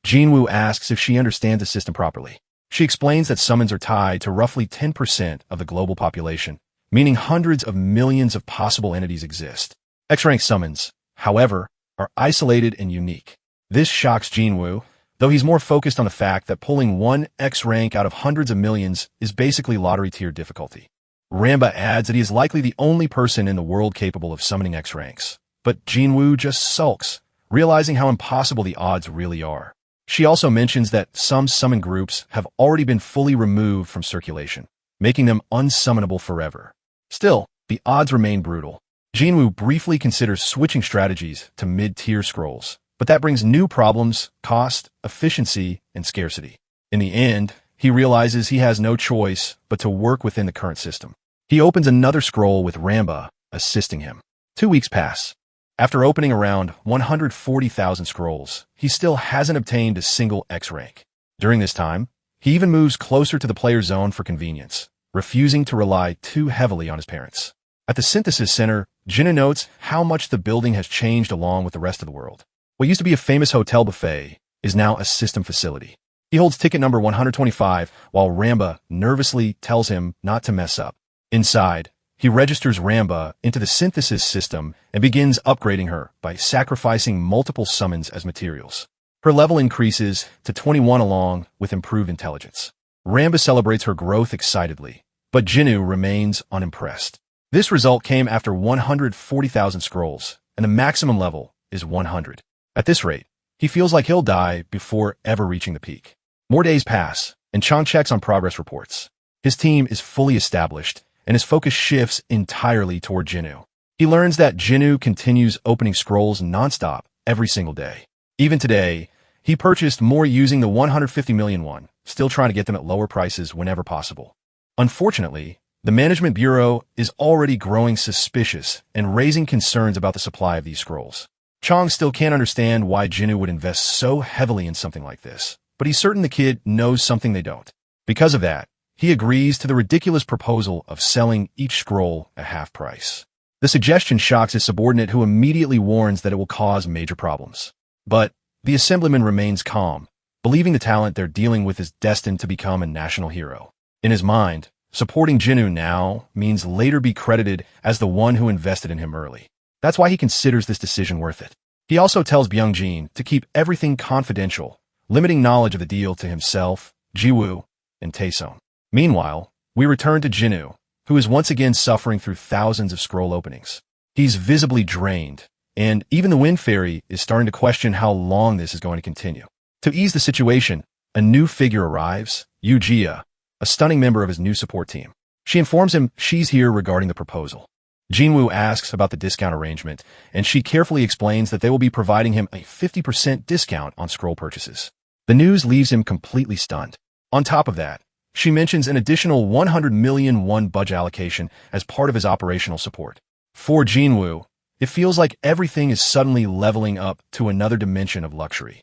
Jinwoo asks if she understands the system properly. She explains that summons are tied to roughly 10% of the global population, meaning hundreds of millions of possible entities exist. X-rank summons, however, are isolated and unique. This shocks Jinwoo, though he's more focused on the fact that pulling one X rank out of hundreds of millions is basically lottery tier difficulty. Ramba adds that he is likely the only person in the world capable of summoning X ranks, but Jinwoo just sulks, realizing how impossible the odds really are. She also mentions that some summon groups have already been fully removed from circulation, making them unsummonable forever. Still, the odds remain brutal. Jinwoo briefly considers switching strategies to mid-tier scrolls, but that brings new problems, cost, efficiency, and scarcity. In the end, he realizes he has no choice but to work within the current system. He opens another scroll with Ramba assisting him. 2 weeks pass. After opening around 140,000 scrolls, he still hasn't obtained a single X rank. During this time, he even moves closer to the player zone for convenience, refusing to rely too heavily on his parents. At the Synthesis Center, Jinwoo notes how much the building has changed along with the rest of the world. What used to be a famous hotel buffet is now a system facility. He holds ticket number 125 while Ramba nervously tells him not to mess up. Inside, he registers Ramba into the synthesis system and begins upgrading her by sacrificing multiple summons as materials. Her level increases to 21 along with improved intelligence. Ramba celebrates her growth excitedly, but Jinwoo remains unimpressed. This result came after 140,000 scrolls, and the maximum level is 100. At this rate, he feels like he'll die before ever reaching the peak. More days pass, and Chang checks on progress reports. His team is fully established, and his focus shifts entirely toward Jinwoo. He learns that Jinwoo continues opening scrolls nonstop every single day. Even today, he purchased more using the 150 million won, still trying to get them at lower prices whenever possible. Unfortunately, the Management Bureau is already growing suspicious and raising concerns about the supply of these scrolls. Chang still can't understand why Jinwoo would invest so heavily in something like this, but he's certain the kid knows something they don't. Because of that, he agrees to the ridiculous proposal of selling each scroll at half price. The suggestion shocks his subordinate, who immediately warns that it will cause major problems. But the assemblyman remains calm, believing the talent they're dealing with is destined to become a national hero. In his mind, supporting Jinwoo now means later be credited as the one who invested in him early. That's why he considers this decision worth it. He also tells Byung-jin to keep everything confidential, limiting knowledge of the deal to himself, Jiwoo, and Taeseon. Meanwhile, we return to Jinwoo, who is once again suffering through thousands of scroll openings. He's visibly drained, and even the Wind Fairy is starting to question how long this is going to continue. To ease the situation, a new figure arrives, Yu-jia, a stunning member of his new support team. She informs him she's here regarding the proposal. Jinwoo asks about the discount arrangement, and she carefully explains that they will be providing him a 50% discount on scroll purchases. The news leaves him completely stunned. On top of that, She mentions an additional 100 million won budget allocation as part of his operational support. For Jinwoo, it feels like everything is suddenly leveling up to another dimension of luxury.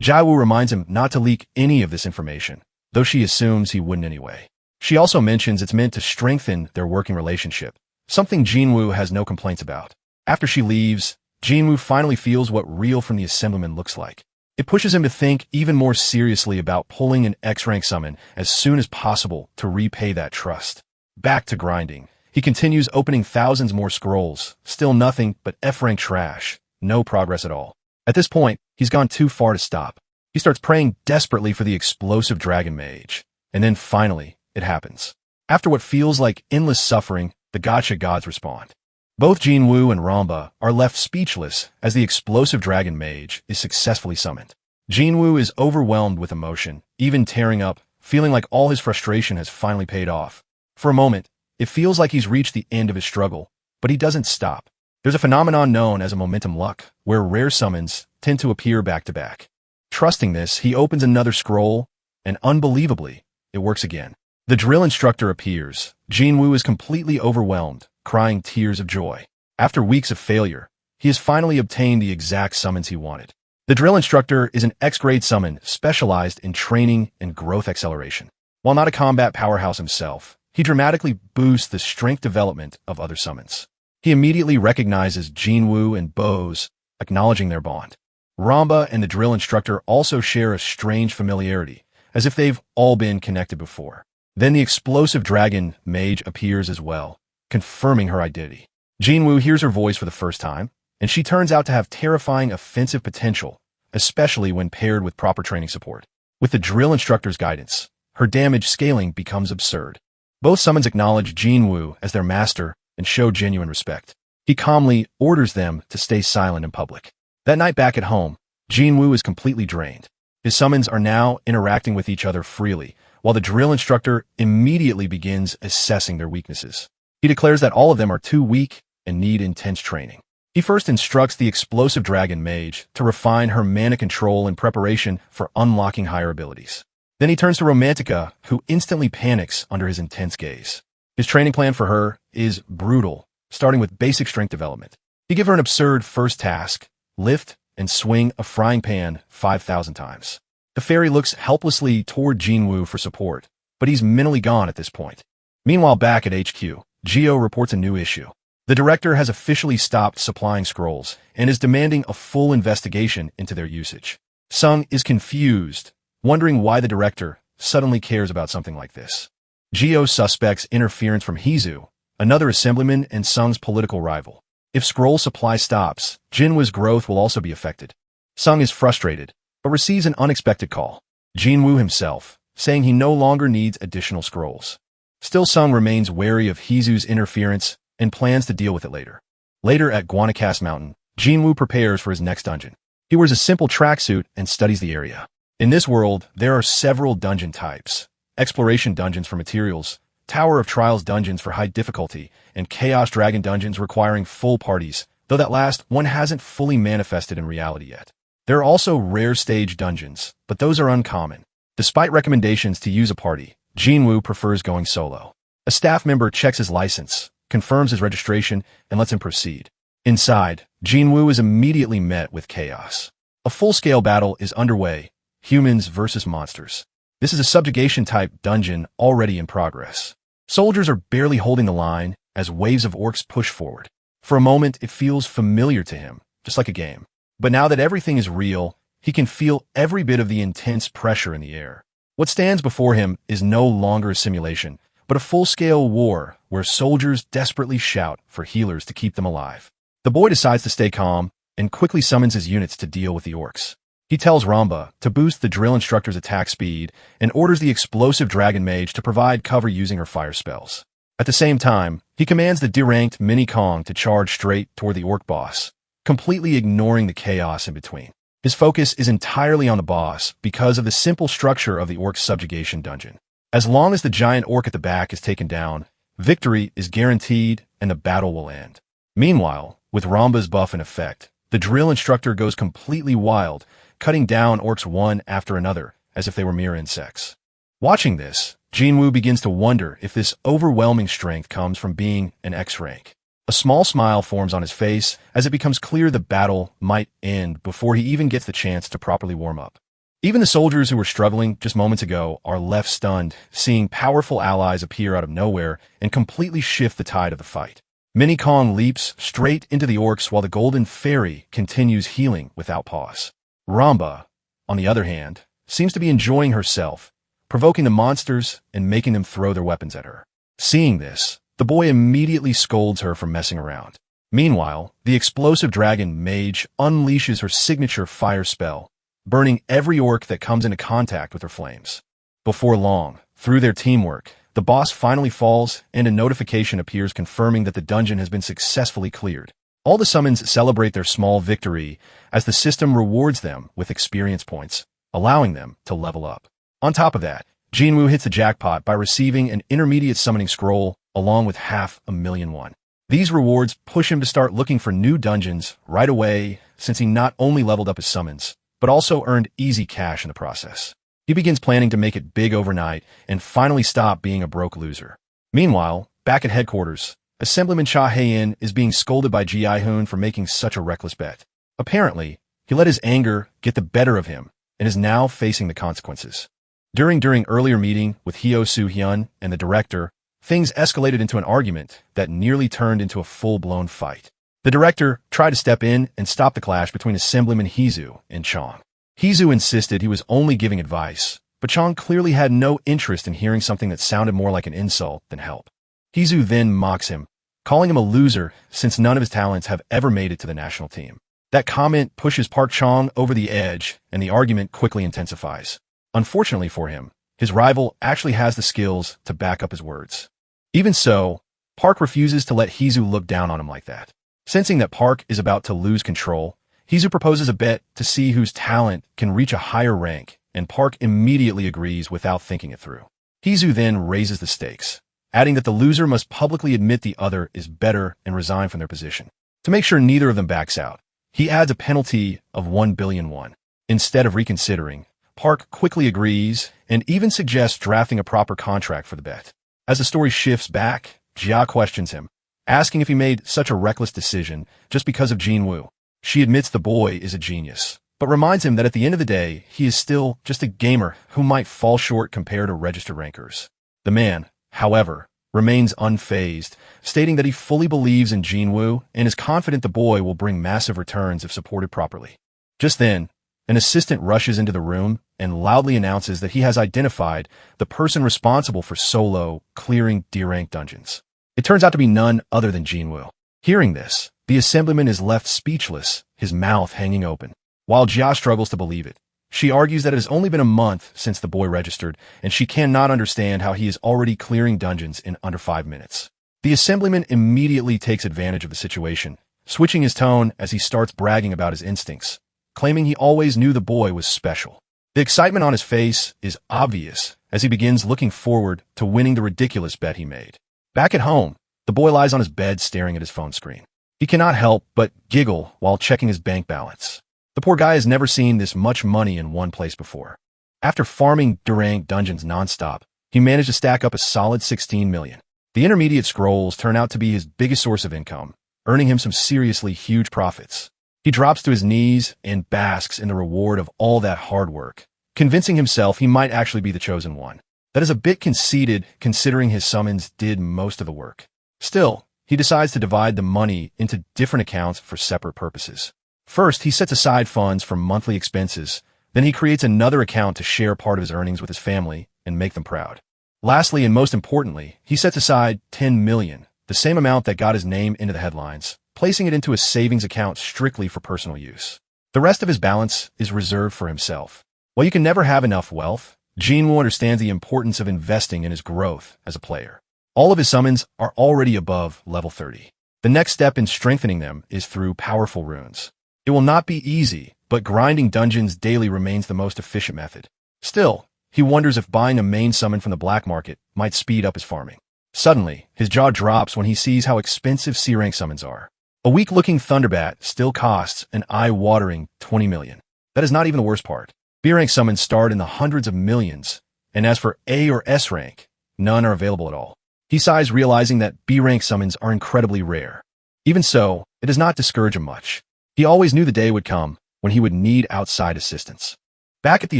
Jiwoo reminds him not to leak any of this information, though she assumes he wouldn't anyway. She also mentions it's meant to strengthen their working relationship, something Jinwoo has no complaints about. After she leaves, Jinwoo finally feels what real from the assemblyman looks like. It pushes him to think even more seriously about pulling an X-rank summon as soon as possible to repay that trust. Back to grinding. He continues opening thousands more scrolls, still nothing but F-rank trash, no progress at all. At this point, he's gone too far to stop. He starts praying desperately for the explosive dragon mage, and then finally, it happens. After what feels like endless suffering, the gacha gods respond. Both Jinwoo and Ramba are left speechless as the explosive dragon mage is successfully summoned. Jinwoo is overwhelmed with emotion, even tearing up, feeling like all his frustration has finally paid off. For a moment, it feels like he's reached the end of his struggle, but he doesn't stop. There's a phenomenon known as a momentum luck, where rare summons tend to appear back-to-back. Trusting this, he opens another scroll, and unbelievably, it works again. The drill instructor appears. Jinwoo is completely overwhelmed, crying tears of joy. After weeks of failure, he has finally obtained the exact summons he wanted. The drill instructor is an X-grade summon specialized in training and growth acceleration. While not a combat powerhouse himself, he dramatically boosts the strength development of other summons. He immediately recognizes Jinwoo and Bose, acknowledging their bond. Ramba and the drill instructor also share a strange familiarity, as if they've all been connected before. Then the explosive dragon mage appears as well, confirming her identity. Jinwoo hears her voice for the first time, and she turns out to have terrifying offensive potential, especially when paired with proper training support. With the drill instructor's guidance, her damage scaling becomes absurd. Both summons acknowledge Jinwoo as their master and show genuine respect. He calmly orders them to stay silent in public. That night back at home, Jinwoo is completely drained. His summons are now interacting with each other freely, while the drill instructor immediately begins assessing their weaknesses. He declares that all of them are too weak and need intense training. He first instructs the explosive dragon mage to refine her mana control in preparation for unlocking higher abilities. Then he turns to Romantica, who instantly panics under his intense gaze. His training plan for her is brutal, starting with basic strength development. He gives her an absurd first task: lift and swing a frying pan 5,000 times. The fairy looks helplessly toward Jinwoo for support, but he's mentally gone at this point. Meanwhile, back at HQ, Geo reports a new issue. The director has officially stopped supplying scrolls and is demanding a full investigation into their usage. Sung is confused, wondering why the director suddenly cares about something like this. Geo suspects interference from Hizu, another assemblyman and Sung's political rival. If scroll supply stops, Jinwoo's growth will also be affected. Sung is frustrated, but receives an unexpected call. Jinwoo himself, saying he no longer needs additional scrolls. Still, Sung remains wary of Hizu's interference and plans to deal with it later. Later at Guanacaste Mountain, Jinwoo prepares for his next dungeon. He wears a simple tracksuit and studies the area. In this world, there are several dungeon types: exploration dungeons for materials, Tower of Trials dungeons for high difficulty, and Chaos Dragon dungeons requiring full parties, though that last one hasn't fully manifested in reality yet. There are also rare stage dungeons, but those are uncommon. Despite recommendations to use a party, Jinwoo prefers going solo. A staff member checks his license, confirms his registration, and lets him proceed. Inside, Jinwoo is immediately met with chaos. A full-scale battle is underway, humans versus monsters. This is a subjugation-type dungeon already in progress. Soldiers are barely holding the line as waves of orcs push forward. For a moment, it feels familiar to him, just like a game. But now that everything is real, he can feel every bit of the intense pressure in the air. What stands before him is no longer a simulation, but a full-scale war where soldiers desperately shout for healers to keep them alive. The boy decides to stay calm and quickly summons his units to deal with the orcs. He tells Ramba to boost the drill instructor's attack speed and orders the explosive dragon mage to provide cover using her fire spells. At the same time, he commands the deranked Mini Kong to charge straight toward the orc boss, completely ignoring the chaos in between. His focus is entirely on the boss because of the simple structure of the orc's subjugation dungeon. As long as the giant orc at the back is taken down, victory is guaranteed and the battle will end. Meanwhile, with Ramba's buff in effect, the drill instructor goes completely wild, cutting down orcs one after another as if they were mere insects. Watching this, Jinwoo begins to wonder if this overwhelming strength comes from being an X rank. A small smile forms on his face as it becomes clear the battle might end before he even gets the chance to properly warm up. Even the soldiers who were struggling just moments ago are left stunned, seeing powerful allies appear out of nowhere and completely shift the tide of the fight. Mini Kong leaps straight into the orcs while the Golden Fairy continues healing without pause. Ramba, on the other hand, seems to be enjoying herself, provoking the monsters and making them throw their weapons at her. Seeing this, the boy immediately scolds her for messing around. Meanwhile, the explosive dragon mage unleashes her signature fire spell, burning every orc that comes into contact with her flames. Before long, through their teamwork, the boss finally falls and a notification appears confirming that the dungeon has been successfully cleared. All the summons celebrate their small victory as the system rewards them with experience points, allowing them to level up. On top of that, Jinwoo hits the jackpot by receiving an intermediate summoning scroll along with 500,000 won. These rewards push him to start looking for new dungeons right away since he not only leveled up his summons, but also earned easy cash in the process. He begins planning to make it big overnight and finally stop being a broke loser. Meanwhile, back at headquarters, Assemblyman Cha Hae-in is being scolded by Ji Ai-hoon for making such a reckless bet. Apparently, he let his anger get the better of him and is now facing the consequences. During earlier meeting with Hyo Soo-hyun and the director, things escalated into an argument that nearly turned into a full-blown fight. The director tried to step in and stop the clash between Assemblyman Heezu and Chong. Heezu insisted he was only giving advice, but Chong clearly had no interest in hearing something that sounded more like an insult than help. Heezu then mocks him, calling him a loser since none of his talents have ever made it to the national team. That comment pushes Park Chong over the edge, and the argument quickly intensifies. Unfortunately for him, his rival actually has the skills to back up his words. Even so, Park refuses to let Heezu look down on him like that. Sensing that Park is about to lose control, Heezu proposes a bet to see whose talent can reach a higher rank, and Park immediately agrees without thinking it through. Heezu then raises the stakes, adding that the loser must publicly admit the other is better and resign from their position. To make sure neither of them backs out, he adds a penalty of 1 billion won. Instead of reconsidering, Park quickly agrees and even suggests drafting a proper contract for the bet. As the story shifts back, Jia questions him, asking if he made such a reckless decision just because of Jinwoo. She admits the boy is a genius, but reminds him that at the end of the day, he is still just a gamer who might fall short compared to registered rankers. The man, however, remains unfazed, stating that he fully believes in Jinwoo and is confident the boy will bring massive returns if supported properly. Just then, an assistant rushes into the room and loudly announces that he has identified the person responsible for solo clearing D-rank dungeons. It turns out to be none other than Jinwoo. Hearing this, the assemblyman is left speechless, his mouth hanging open. While Jia struggles to believe it, she argues that it has only been a month since the boy registered, and she cannot understand how he is already clearing dungeons in under 5 minutes. The assemblyman immediately takes advantage of the situation, switching his tone as he starts bragging about his instincts, claiming he always knew the boy was special. The excitement on his face is obvious as he begins looking forward to winning the ridiculous bet he made. Back at home, the boy lies on his bed staring at his phone screen. He cannot help but giggle while checking his bank balance. The poor guy has never seen this much money in one place before. After farming D-rank dungeons nonstop, he managed to stack up a solid 16 million. The intermediate scrolls turn out to be his biggest source of income, earning him some seriously huge profits. He drops to his knees and basks in the reward of all that hard work, convincing himself he might actually be the chosen one. That is a bit conceited considering his summons did most of the work. Still, he decides to divide the money into different accounts for separate purposes. First, he sets aside funds for monthly expenses, then he creates another account to share part of his earnings with his family and make them proud. Lastly, and most importantly, he sets aside 10 million, the same amount that got his name into the headlines, placing it into a savings account strictly for personal use. The rest of his balance is reserved for himself. While you can never have enough wealth, Jinwoo understands the importance of investing in his growth as a player. All of his summons are already above level 30. The next step in strengthening them is through powerful runes. It will not be easy, but grinding dungeons daily remains the most efficient method. Still, he wonders if buying a main summon from the black market might speed up his farming. Suddenly, his jaw drops when he sees how expensive C-rank summons are. A weak-looking Thunderbat still costs an eye-watering 20 million. That is not even the worst part. B-rank summons start in the hundreds of millions, And as for A or S rank, none are available at all. He sighs, realizing that B rank summons are incredibly rare. Even so, it does not discourage him much. He always knew the day would come when he would need outside assistance. Back at the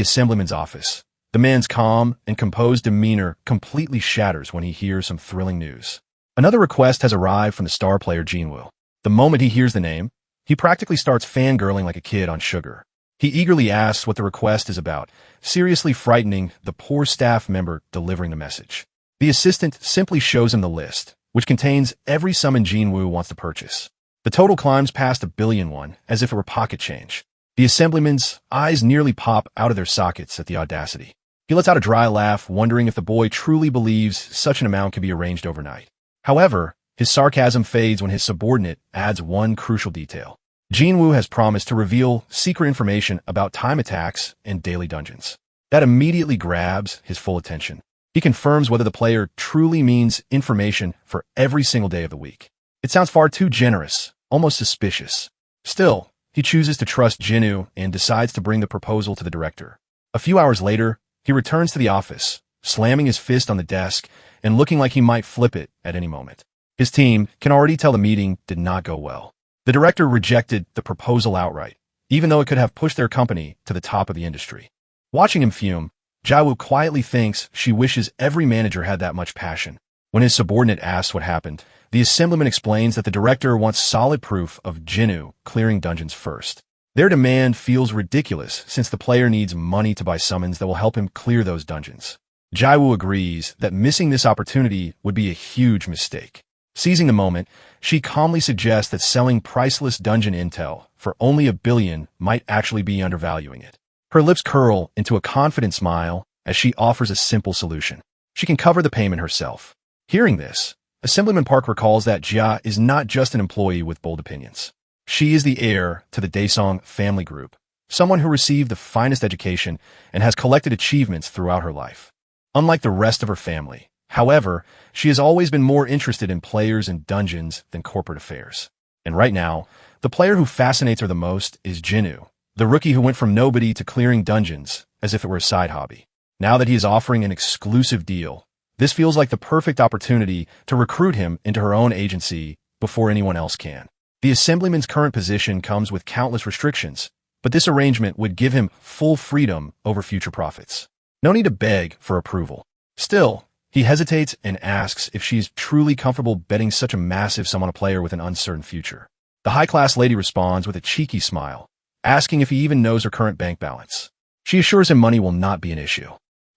assemblyman's office, the man's calm and composed demeanor completely shatters when he hears some thrilling news. Another request has arrived from the star player Jinwoo. The moment he hears the name, he practically starts fangirling like a kid on sugar. He eagerly asks what the request is about, seriously frightening the poor staff member delivering the message. The assistant simply shows him the list, which contains every summon Jinwoo wants to purchase. The total climbs past 1 billion won, as if it were pocket change. The assemblyman's eyes nearly pop out of their sockets at the audacity. He lets out a dry laugh, wondering if the boy truly believes such an amount can be arranged overnight. However, his sarcasm fades when his subordinate adds one crucial detail. Jinwoo has promised to reveal secret information about time attacks and daily dungeons. That immediately grabs his full attention. He confirms whether the player truly means information for every single day of the week. It sounds far too generous, almost suspicious. Still, he chooses to trust Jinwoo and decides to bring the proposal to the director. A few hours later, he returns to the office, slamming his fist on the desk and looking like he might flip it at any moment. His team can already tell the meeting did not go well. The director rejected the proposal outright, even though it could have pushed their company to the top of the industry. Watching him fume, Jiwoo quietly thinks she wishes every manager had that much passion. When his subordinate asks what happened, the assemblyman explains that the director wants solid proof of Jinwoo clearing dungeons first. Their demand feels ridiculous since the player needs money to buy summons that will help him clear those dungeons. Jiwoo agrees that missing this opportunity would be a huge mistake. Seizing the moment, she calmly suggests that selling priceless dungeon intel for only 1 billion might actually be undervaluing it. Her lips curl into a confident smile as she offers a simple solution. She can cover the payment herself. Hearing this, Assemblyman Park recalls that Jia is not just an employee with bold opinions. She is the heir to the Daesong family group, someone who received the finest education and has collected achievements throughout her life. Unlike the rest of her family, however, she has always been more interested in players and dungeons than corporate affairs. And right now, the player who fascinates her the most is Jinwoo, the rookie who went from nobody to clearing dungeons as if it were a side hobby. Now that he is offering an exclusive deal, this feels like the perfect opportunity to recruit him into her own agency before anyone else can. The assemblyman's current position comes with countless restrictions, but this arrangement would give him full freedom over future profits. No need to beg for approval. Still, he hesitates and asks if she is truly comfortable betting such a massive sum on a player with an uncertain future. The high-class lady responds with a cheeky smile, asking if he even knows her current bank balance. She assures him money will not be an issue.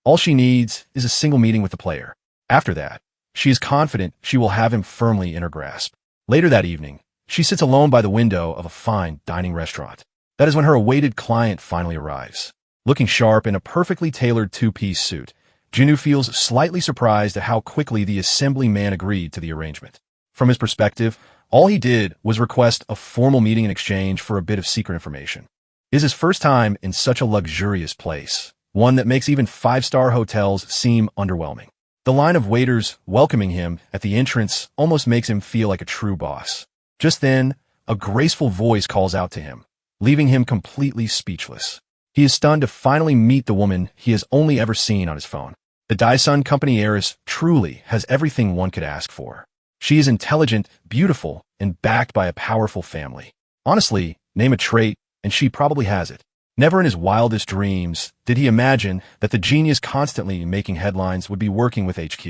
All she needs is a single meeting with the player. After that, she is confident she will have him firmly in her grasp. Later that evening, she sits alone by the window of a fine dining restaurant. That is when her awaited client finally arrives. Looking sharp in a perfectly tailored two-piece suit, Jinwoo feels slightly surprised at how quickly the assemblyman agreed to the arrangement. From his perspective, all he did was request a formal meeting in exchange for a bit of secret information. It is his first time in such a luxurious place, one that makes even five-star hotels seem underwhelming. The line of waiters welcoming him at the entrance almost makes him feel like a true boss. Just then, a graceful voice calls out to him, leaving him completely speechless. He is stunned to finally meet the woman he has only ever seen on his phone. The Daesun Company heiress truly has everything one could ask for. She is intelligent, beautiful, and backed by a powerful family. Honestly, name a trait, and she probably has it. Never in his wildest dreams did he imagine that the genius constantly making headlines would be working with HQ.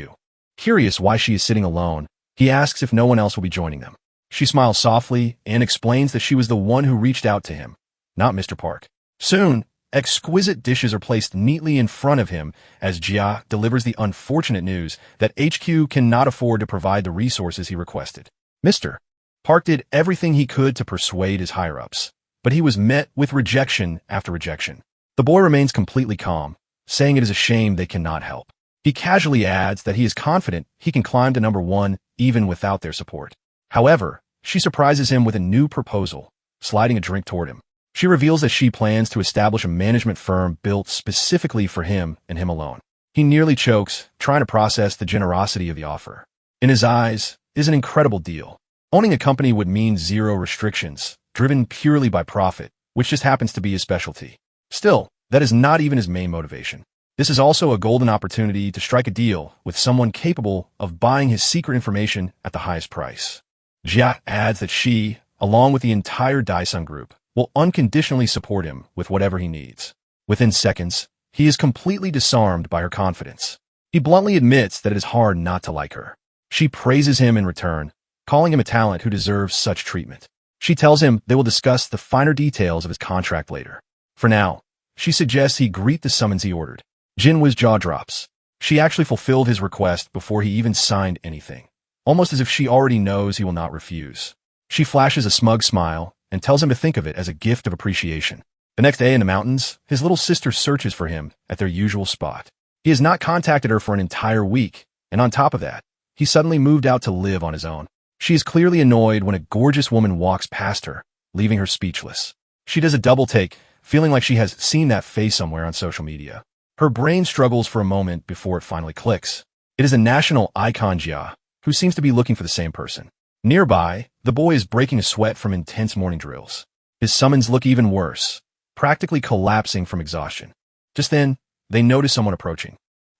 Curious why she is sitting alone, he asks if no one else will be joining them. She smiles softly and explains that she was the one who reached out to him, not Mr. Park. Soon, exquisite dishes are placed neatly in front of him as Jia delivers the unfortunate news that HQ cannot afford to provide the resources he requested. Mr. Park did everything he could to persuade his higher-ups, but he was met with rejection after rejection. The boy remains completely calm, saying it is a shame they cannot help. He casually adds that he is confident he can climb to number 1 even without their support. However, she surprises him with a new proposal, sliding a drink toward him. She reveals that she plans to establish a management firm built specifically for him and him alone. He nearly chokes, trying to process the generosity of the offer. In his eyes, it is an incredible deal. Owning a company would mean zero restrictions, driven purely by profit, which just happens to be his specialty. Still, that is not even his main motivation. This is also a golden opportunity to strike a deal with someone capable of buying his secret information at the highest price. Jia adds that she, along with the entire Daisung group, will unconditionally support him with whatever he needs. Within seconds, he is completely disarmed by her confidence. He bluntly admits that it is hard not to like her. She praises him in return, calling him a talent who deserves such treatment. She tells him they will discuss the finer details of his contract later. For now, she suggests he greet the summons he ordered. Jinwoo's jaw drops. She actually fulfilled his request before he even signed anything, almost as if she already knows he will not refuse. She flashes a smug smile and tells him to think of it as a gift of appreciation. The next day in the mountains, his little sister searches for him at their usual spot. He has not contacted her for an entire week, and on top of that, he suddenly moved out to live on his own. She is clearly annoyed when a gorgeous woman walks past her, leaving her speechless. She does a double take, feeling like she has seen that face somewhere on social media. Her brain struggles for a moment before it finally clicks. It is a national icon Jia, who seems to be looking for the same person. Nearby, the boy is breaking a sweat from intense morning drills. His summons look even worse, practically collapsing from exhaustion. Just then, they notice someone approaching.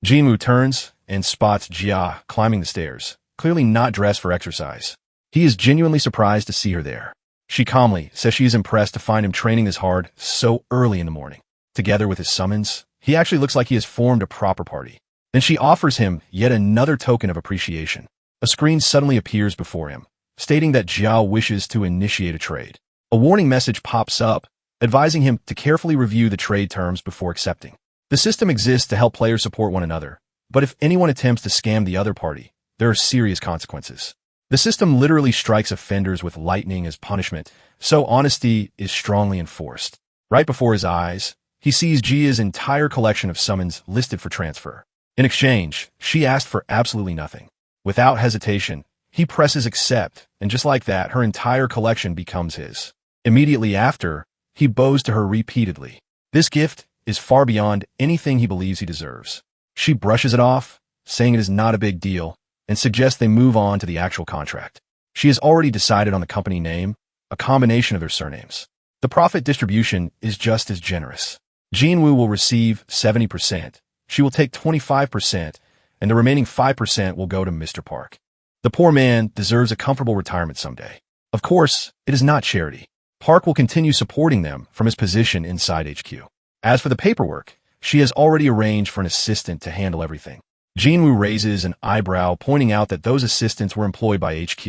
Jinwoo turns and spots Jia climbing the stairs, clearly not dressed for exercise. He is genuinely surprised to see her there. She calmly says she is impressed to find him training this hard so early in the morning. Together with his summons, he actually looks like he has formed a proper party. Then she offers him yet another token of appreciation. A screen suddenly appears before him, stating that Jiao wishes to initiate a trade. A warning message pops up, advising him to carefully review the trade terms before accepting. The system exists to help players support one another, but if anyone attempts to scam the other party, there are serious consequences. The system literally strikes offenders with lightning as punishment, so honesty is strongly enforced. Right before his eyes, he sees Jia's entire collection of summons listed for transfer. In exchange, she asked for absolutely nothing. Without hesitation, he presses accept, and just like that, her entire collection becomes his. Immediately after, he bows to her repeatedly. This gift is far beyond anything he believes he deserves. She brushes it off, saying it is not a big deal, and suggests they move on to the actual contract. She has already decided on the company name, a combination of their surnames. The profit distribution is just as generous. Jinwoo will receive 70%, she will take 25%, and the remaining 5% will go to Mr. Park. The poor man deserves a comfortable retirement someday. Of course, it is not charity. Park will continue supporting them from his position inside HQ. As for the paperwork, she has already arranged for an assistant to handle everything. Jinwoo raises an eyebrow, pointing out that those assistants were employed by HQ.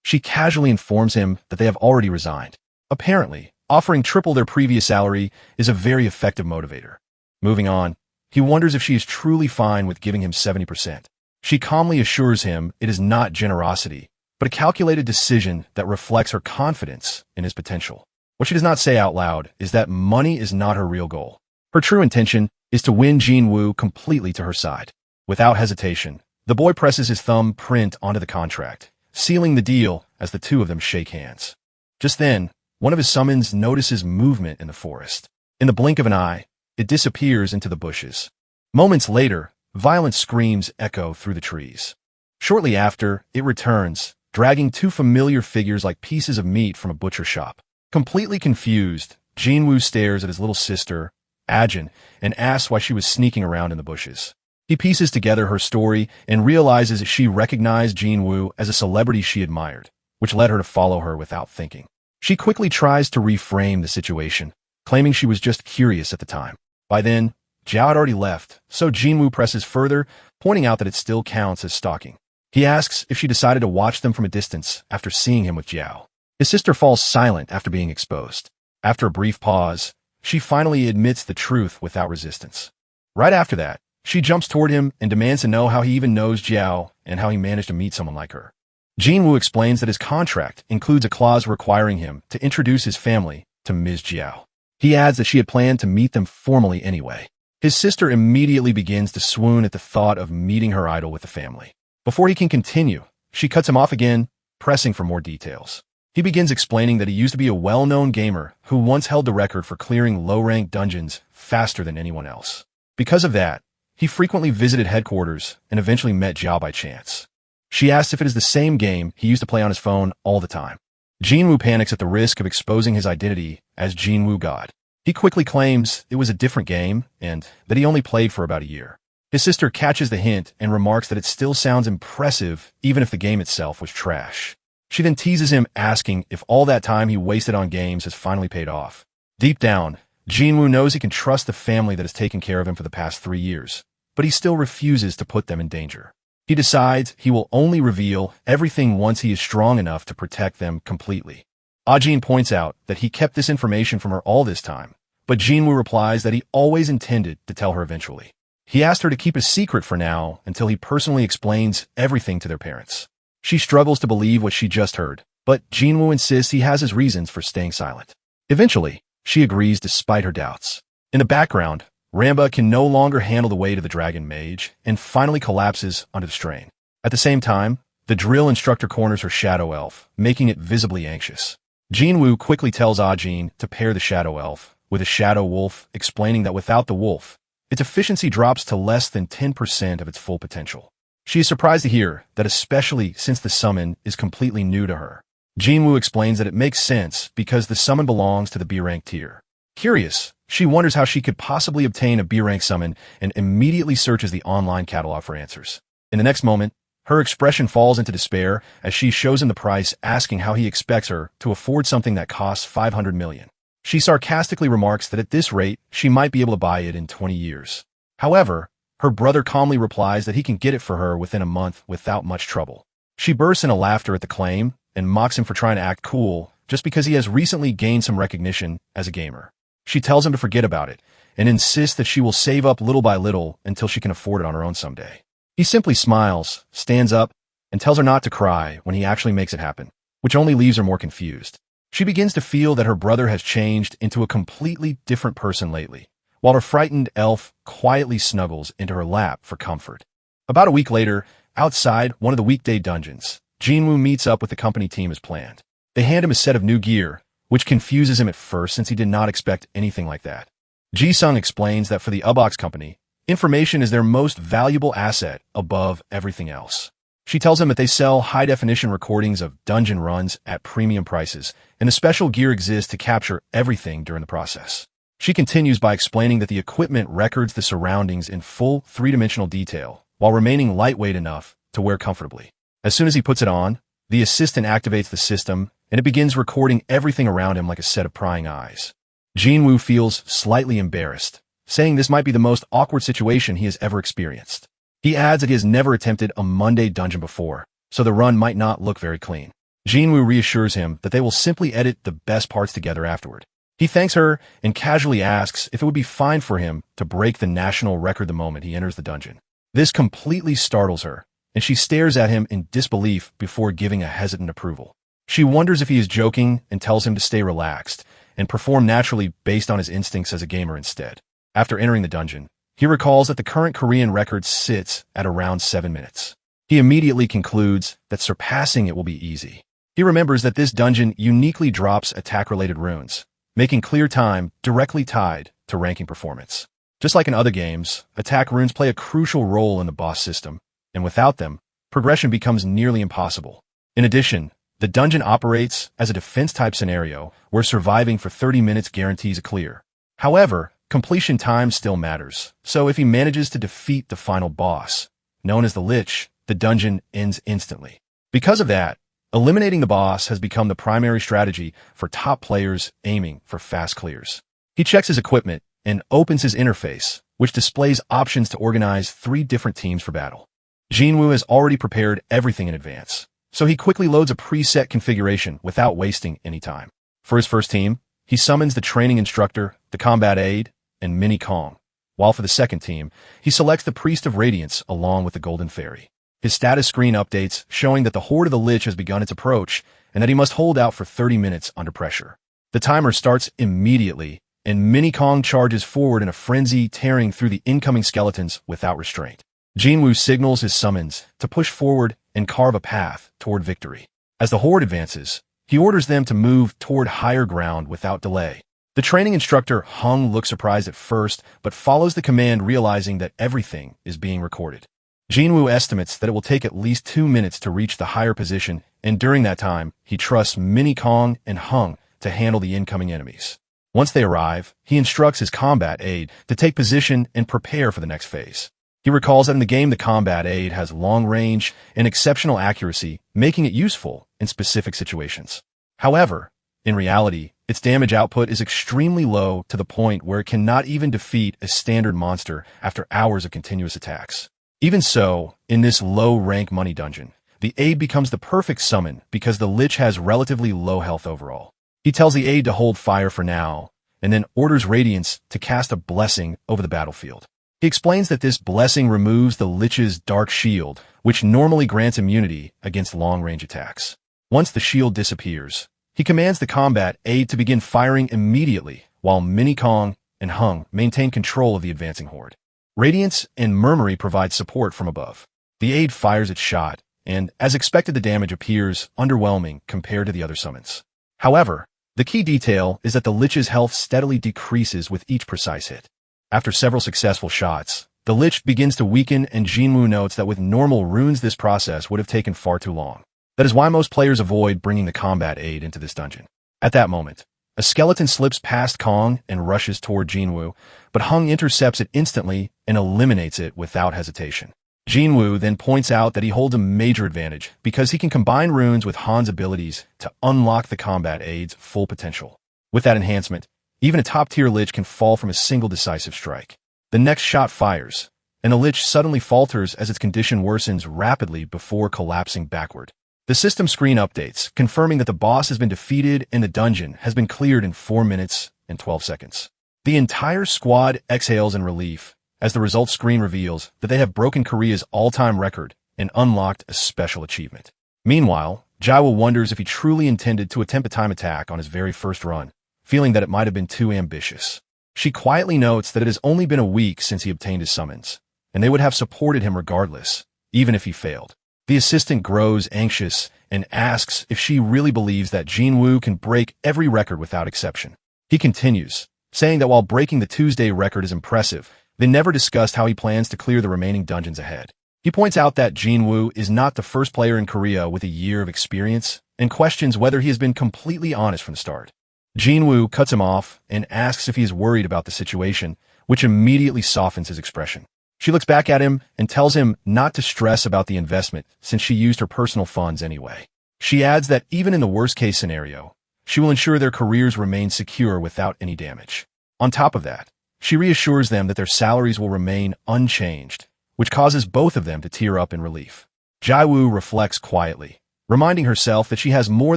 She casually informs him that they have already resigned. Apparently, offering triple their previous salary is a very effective motivator. Moving on, he wonders if she is truly fine with giving him 70%. She calmly assures him it is not generosity, but a calculated decision that reflects her confidence in his potential. What she does not say out loud is that money is not her real goal. Her true intention is to win Jinwoo completely to her side. Without hesitation, the boy presses his thumb print onto the contract, sealing the deal as the two of them shake hands. Just then, one of his summons notices movement in the forest. In the blink of an eye, it disappears into the bushes. Moments later, violent screams echo through the trees. Shortly after, it returns, dragging two familiar figures like pieces of meat from a butcher shop. Completely confused, Jinwoo stares at his little sister, Ajin, and asks why she was sneaking around in the bushes. He pieces together her story and realizes that she recognized Jinwoo as a celebrity she admired, which led her to follow her without thinking. She quickly tries to reframe the situation, claiming she was just curious at the time. By then, Jiao had already left, so Jinwoo presses further, pointing out that it still counts as stalking. He asks if she decided to watch them from a distance after seeing him with Jiao. His sister falls silent after being exposed. After a brief pause, she finally admits the truth without resistance. Right after that, she jumps toward him and demands to know how he even knows Jiao and how he managed to meet someone like her. Jinwoo explains that his contract includes a clause requiring him to introduce his family to Ms. Jiao. He adds that she had planned to meet them formally anyway. His sister immediately begins to swoon at the thought of meeting her idol with the family. Before he can continue, she cuts him off again, pressing for more details. He begins explaining that he used to be a well-known gamer who once held the record for clearing low-ranked dungeons faster than anyone else. Because of that, he frequently visited headquarters and eventually met Jiao by chance. She asks if it is the same game he used to play on his phone all the time. Jinwoo panics at the risk of exposing his identity as Jinwoo God. He quickly claims it was a different game and that he only played for about a year. His sister catches the hint and remarks that it still sounds impressive even if the game itself was trash. She then teases him, asking if all that time he wasted on games has finally paid off. Deep down, Jinwoo knows he can trust the family that has taken care of him for the past 3 years, but he still refuses to put them in danger. He decides he will only reveal everything once he is strong enough to protect them completely. Ajin points out that he kept this information from her all this time, but Jinwoo replies that he always intended to tell her eventually. He asked her to keep a secret for now until he personally explains everything to their parents. She struggles to believe what she just heard, but Jinwoo insists he has his reasons for staying silent. Eventually, she agrees despite her doubts. In the background, Ramba can no longer handle the weight of the dragon mage and finally collapses under the strain. At the same time, the drill instructor corners her shadow elf, making it visibly anxious. Jinwoo quickly tells Ajin to pair the shadow elf with a shadow wolf, explaining that without the wolf, its efficiency drops to less than 10% of its full potential. She is surprised to hear that, especially since the summon is completely new to her. Jinwoo explains that it makes sense because the summon belongs to the B-rank tier. Curious, she wonders how she could possibly obtain a B-rank summon and immediately searches the online catalog for answers. In the next moment, her expression falls into despair as she shows him the price, asking how he expects her to afford something that costs 500 million. She sarcastically remarks that at this rate, she might be able to buy it in 20 years. However, her brother calmly replies that he can get it for her within a month without much trouble. She bursts into laughter at the claim and mocks him for trying to act cool just because he has recently gained some recognition as a gamer. She tells him to forget about it and insists that she will save up little by little until she can afford it on her own someday. He simply smiles, stands up, and tells her not to cry when he actually makes it happen, which only leaves her more confused. She begins to feel that her brother has changed into a completely different person lately, while her frightened elf quietly snuggles into her lap for comfort. About a week later, outside one of the weekday dungeons, Jinwoo meets up with the company team as planned. They hand him a set of new gear, which confuses him at first since he did not expect anything like that. Ji-sung explains that for the Ubox company, information is their most valuable asset above everything else. She tells him that they sell high-definition recordings of dungeon runs at premium prices, and the special gear exists to capture everything during the process. She continues by explaining that the equipment records the surroundings in full three-dimensional detail, while remaining lightweight enough to wear comfortably. As soon as he puts it on, the assistant activates the system, and it begins recording everything around him like a set of prying eyes. Jinwoo feels slightly embarrassed, saying this might be the most awkward situation he has ever experienced. He adds that he has never attempted a Monday dungeon before, so the run might not look very clean. Jinwoo reassures him that they will simply edit the best parts together afterward. He thanks her and casually asks if it would be fine for him to break the national record the moment he enters the dungeon. This completely startles her, and she stares at him in disbelief before giving a hesitant approval. She wonders if he is joking and tells him to stay relaxed and perform naturally based on his instincts as a gamer instead. After entering the dungeon, he recalls that the current Korean record sits at around 7 minutes. He immediately concludes that surpassing it will be easy. He remembers that this dungeon uniquely drops attack-related runes, making clear time directly tied to ranking performance. Just like in other games, attack runes play a crucial role in the boss system, and without them, progression becomes nearly impossible. In addition, the dungeon operates as a defense-type scenario where surviving for 30 minutes guarantees a clear. However, completion time still matters, so if he manages to defeat the final boss, known as the Lich, the dungeon ends instantly. Because of that, eliminating the boss has become the primary strategy for top players aiming for fast clears. He checks his equipment and opens his interface, which displays options to organize 3 different teams for battle. Jinwoo has already prepared everything in advance, so he quickly loads a preset configuration without wasting any time. For his first team, he summons the training instructor, the combat aide, and Mini Kong, while for the second team, he selects the Priest of Radiance along with the Golden Fairy. His status screen updates, showing that the Horde of the Lich has begun its approach and that he must hold out for 30 minutes under pressure. The timer starts immediately, and Mini Kong charges forward in a frenzy, tearing through the incoming skeletons without restraint. Jinwoo signals his summons to push forward and carve a path toward victory. As the Horde advances, he orders them to move toward higher ground without delay. The training instructor Hung looks surprised at first, but follows the command, realizing that everything is being recorded. Jinwoo estimates that it will take at least 2 minutes to reach the higher position, and during that time, he trusts Mini Kong and Hung to handle the incoming enemies. Once they arrive, he instructs his combat aide to take position and prepare for the next phase. He recalls that in the game the combat aide has long range and exceptional accuracy, making it useful in specific situations. However, in reality, its damage output is extremely low to the point where it cannot even defeat a standard monster after hours of continuous attacks. Even so, in this low-rank money dungeon, the aide becomes the perfect summon because the Lich has relatively low health overall. He tells the aide to hold fire for now, and then orders Radiance to cast a blessing over the battlefield. He explains that this blessing removes the Lich's dark shield, which normally grants immunity against long-range attacks. Once the shield disappears, he commands the combat aide to begin firing immediately, while Mini Kong and Hung maintain control of the advancing horde. Radiance and Murmury provide support from above. The aide fires its shot, and as expected the damage appears underwhelming compared to the other summons. However, the key detail is that the Lich's health steadily decreases with each precise hit. After several successful shots, the Lich begins to weaken and Jinwoo notes that with normal runes this process would have taken far too long. That is why most players avoid bringing the combat aide into this dungeon. At that moment, a skeleton slips past Kong and rushes toward Jinwoo, but Hung intercepts it instantly and eliminates it without hesitation. Jinwoo then points out that he holds a major advantage because he can combine runes with Han's abilities to unlock the combat aide's full potential. With that enhancement, even a top-tier Lich can fall from a single decisive strike. The next shot fires, and the Lich suddenly falters as its condition worsens rapidly before collapsing backward. The system screen updates, confirming that the boss has been defeated and the dungeon has been cleared in 4 minutes and 12 seconds. The entire squad exhales in relief as the results screen reveals that they have broken Korea's all-time record and unlocked a special achievement. Meanwhile, Jiwoo wonders if he truly intended to attempt a time attack on his very first run, feeling that it might have been too ambitious. She quietly notes that it has only been a week since he obtained his summons, and they would have supported him regardless, even if he failed. The assistant grows anxious and asks if she really believes that Jinwoo can break every record without exception. He continues, saying that while breaking the Tuesday record is impressive, they never discussed how he plans to clear the remaining dungeons ahead. He points out that Jinwoo is not the first player in Korea with a year of experience and questions whether he has been completely honest from the start. Jinwoo cuts him off and asks if he is worried about the situation, which immediately softens his expression. She looks back at him and tells him not to stress about the investment since she used her personal funds anyway. She adds that even in the worst-case scenario, she will ensure their careers remain secure without any damage. On top of that, she reassures them that their salaries will remain unchanged, which causes both of them to tear up in relief. Jiwoo reflects quietly, reminding herself that she has more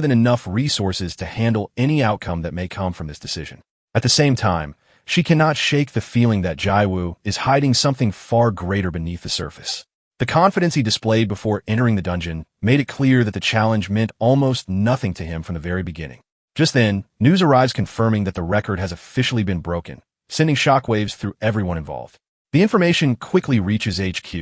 than enough resources to handle any outcome that may come from this decision. At the same time, she cannot shake the feeling that Jiwoo is hiding something far greater beneath the surface. The confidence he displayed before entering the dungeon made it clear that the challenge meant almost nothing to him from the very beginning. Just then, news arrives confirming that the record has officially been broken, sending shockwaves through everyone involved. The information quickly reaches HQ,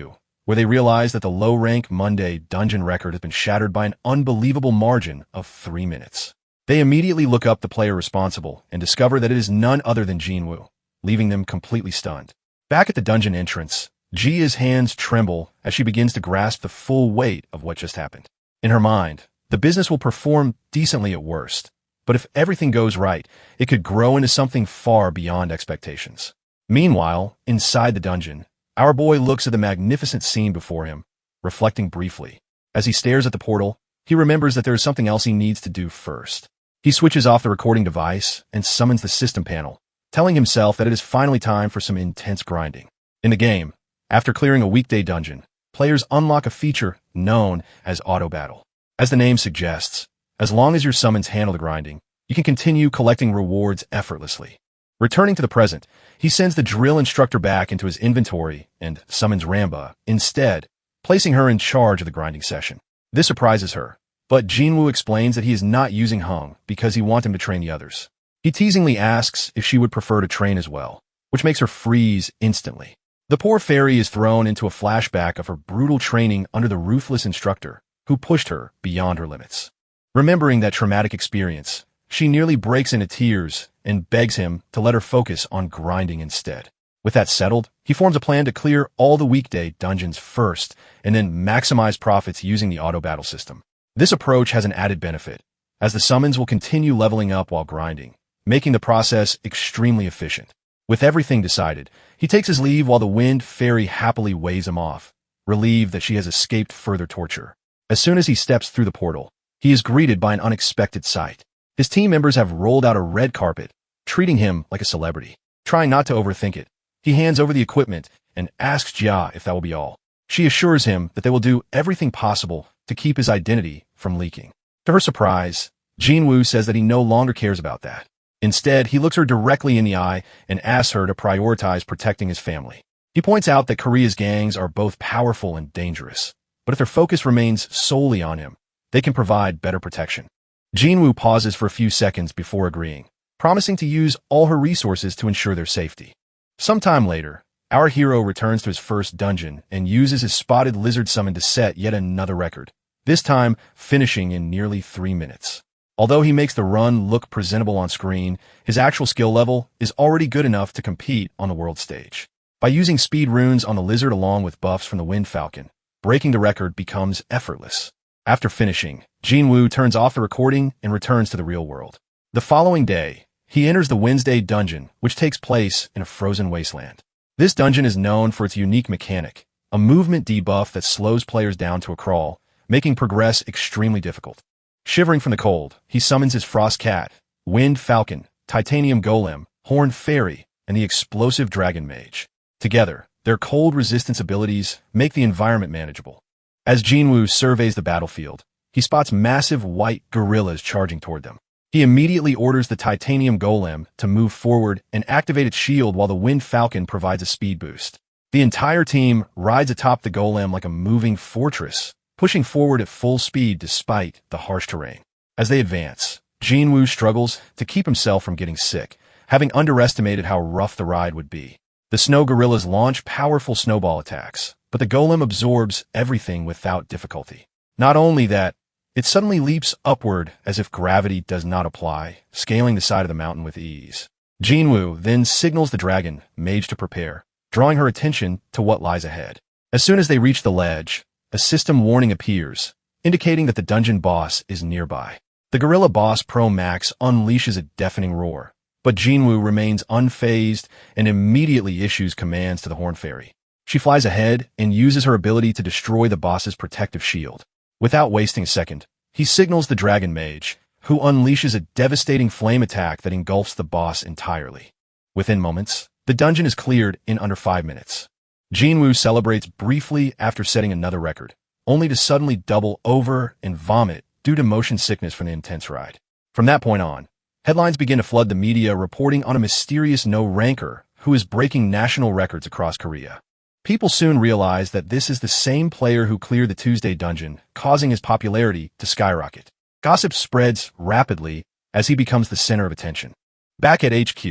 where they realize that the low-rank Monday dungeon record has been shattered by an unbelievable margin of 3 minutes. They immediately look up the player responsible and discover that it is none other than Jinwoo, leaving them completely stunned. Back at the dungeon entrance, Jia's hands tremble as she begins to grasp the full weight of what just happened. In her mind, the business will perform decently at worst, but if everything goes right, it could grow into something far beyond expectations. Meanwhile, inside the dungeon, our boy looks at the magnificent scene before him, reflecting briefly. As he stares at the portal, he remembers that there is something else he needs to do first. He switches off the recording device and summons the system panel, telling himself that it is finally time for some intense grinding. In the game, after clearing a weekday dungeon, players unlock a feature known as Auto Battle. As the name suggests, as long as your summons handle the grinding, you can continue collecting rewards effortlessly. Returning to the present, he sends the drill instructor back into his inventory and summons Ramba instead, placing her in charge of the grinding session. This surprises her, but Jinwoo explains that he is not using Hung because he wants him to train the others. He teasingly asks if she would prefer to train as well, which makes her freeze instantly. The poor fairy is thrown into a flashback of her brutal training under the ruthless instructor who pushed her beyond her limits. Remembering that traumatic experience, she nearly breaks into tears and begs him to let her focus on grinding instead. With that settled, he forms a plan to clear all the weekday dungeons first and then maximize profits using the auto battle system. This approach has an added benefit, as the summons will continue leveling up while grinding, making the process extremely efficient. With everything decided, he takes his leave while the wind fairy happily waves him off, relieved that she has escaped further torture. As soon as he steps through the portal, he is greeted by an unexpected sight. His team members have rolled out a red carpet, treating him like a celebrity. Trying not to overthink it, he hands over the equipment and asks Jia if that will be all. She assures him that they will do everything possible to keep his identity from leaking. To her surprise, Jinwoo says that he no longer cares about that. Instead, he looks her directly in the eye and asks her to prioritize protecting his family. He points out that Korea's gangs are both powerful and dangerous, but if their focus remains solely on him, they can provide better protection. Jinwoo pauses for a few seconds before agreeing, promising to use all her resources to ensure their safety. Sometime later, our hero returns to his first dungeon and uses his spotted lizard summon to set yet another record, this time finishing in nearly 3 minutes. Although he makes the run look presentable on screen, his actual skill level is already good enough to compete on the world stage. By using speed runes on the lizard along with buffs from the Wind Falcon, breaking the record becomes effortless. After finishing, Jinwoo turns off the recording and returns to the real world. The following day, he enters the Wednesday dungeon, which takes place in a frozen wasteland. This dungeon is known for its unique mechanic, a movement debuff that slows players down to a crawl, making progress extremely difficult. Shivering from the cold, he summons his Frost Cat, Wind Falcon, Titanium Golem, Horn Fairy, and the explosive Dragon Mage. Together, their cold resistance abilities make the environment manageable. As Jinwoo surveys the battlefield, he spots massive white gorillas charging toward them. He immediately orders the Titanium Golem to move forward and activate its shield while the Wind Falcon provides a speed boost. The entire team rides atop the golem like a moving fortress, pushing forward at full speed despite the harsh terrain. As they advance, Jinwoo struggles to keep himself from getting sick, having underestimated how rough the ride would be. The snow gorillas launch powerful snowball attacks, but the golem absorbs everything without difficulty. Not only that, it suddenly leaps upward as if gravity does not apply, scaling the side of the mountain with ease. Jinwoo then signals the dragon mage to prepare, drawing her attention to what lies ahead. As soon as they reach the ledge, a system warning appears, indicating that the dungeon boss is nearby. The gorilla boss Pro Max unleashes a deafening roar, but Jinwoo remains unfazed and immediately issues commands to the Horn Fairy. She flies ahead and uses her ability to destroy the boss's protective shield. Without wasting a second, he signals the Dragon Mage, who unleashes a devastating flame attack that engulfs the boss entirely. Within moments, the dungeon is cleared in under 5 minutes. Jinwoo celebrates briefly after setting another record, only to suddenly double over and vomit due to motion sickness from the intense ride. From that point on, headlines begin to flood the media reporting on a mysterious no-ranker who is breaking national records across Korea. People soon realize that this is the same player who cleared the Tuesday dungeon, causing his popularity to skyrocket. Gossip spreads rapidly as he becomes the center of attention. Back at HQ,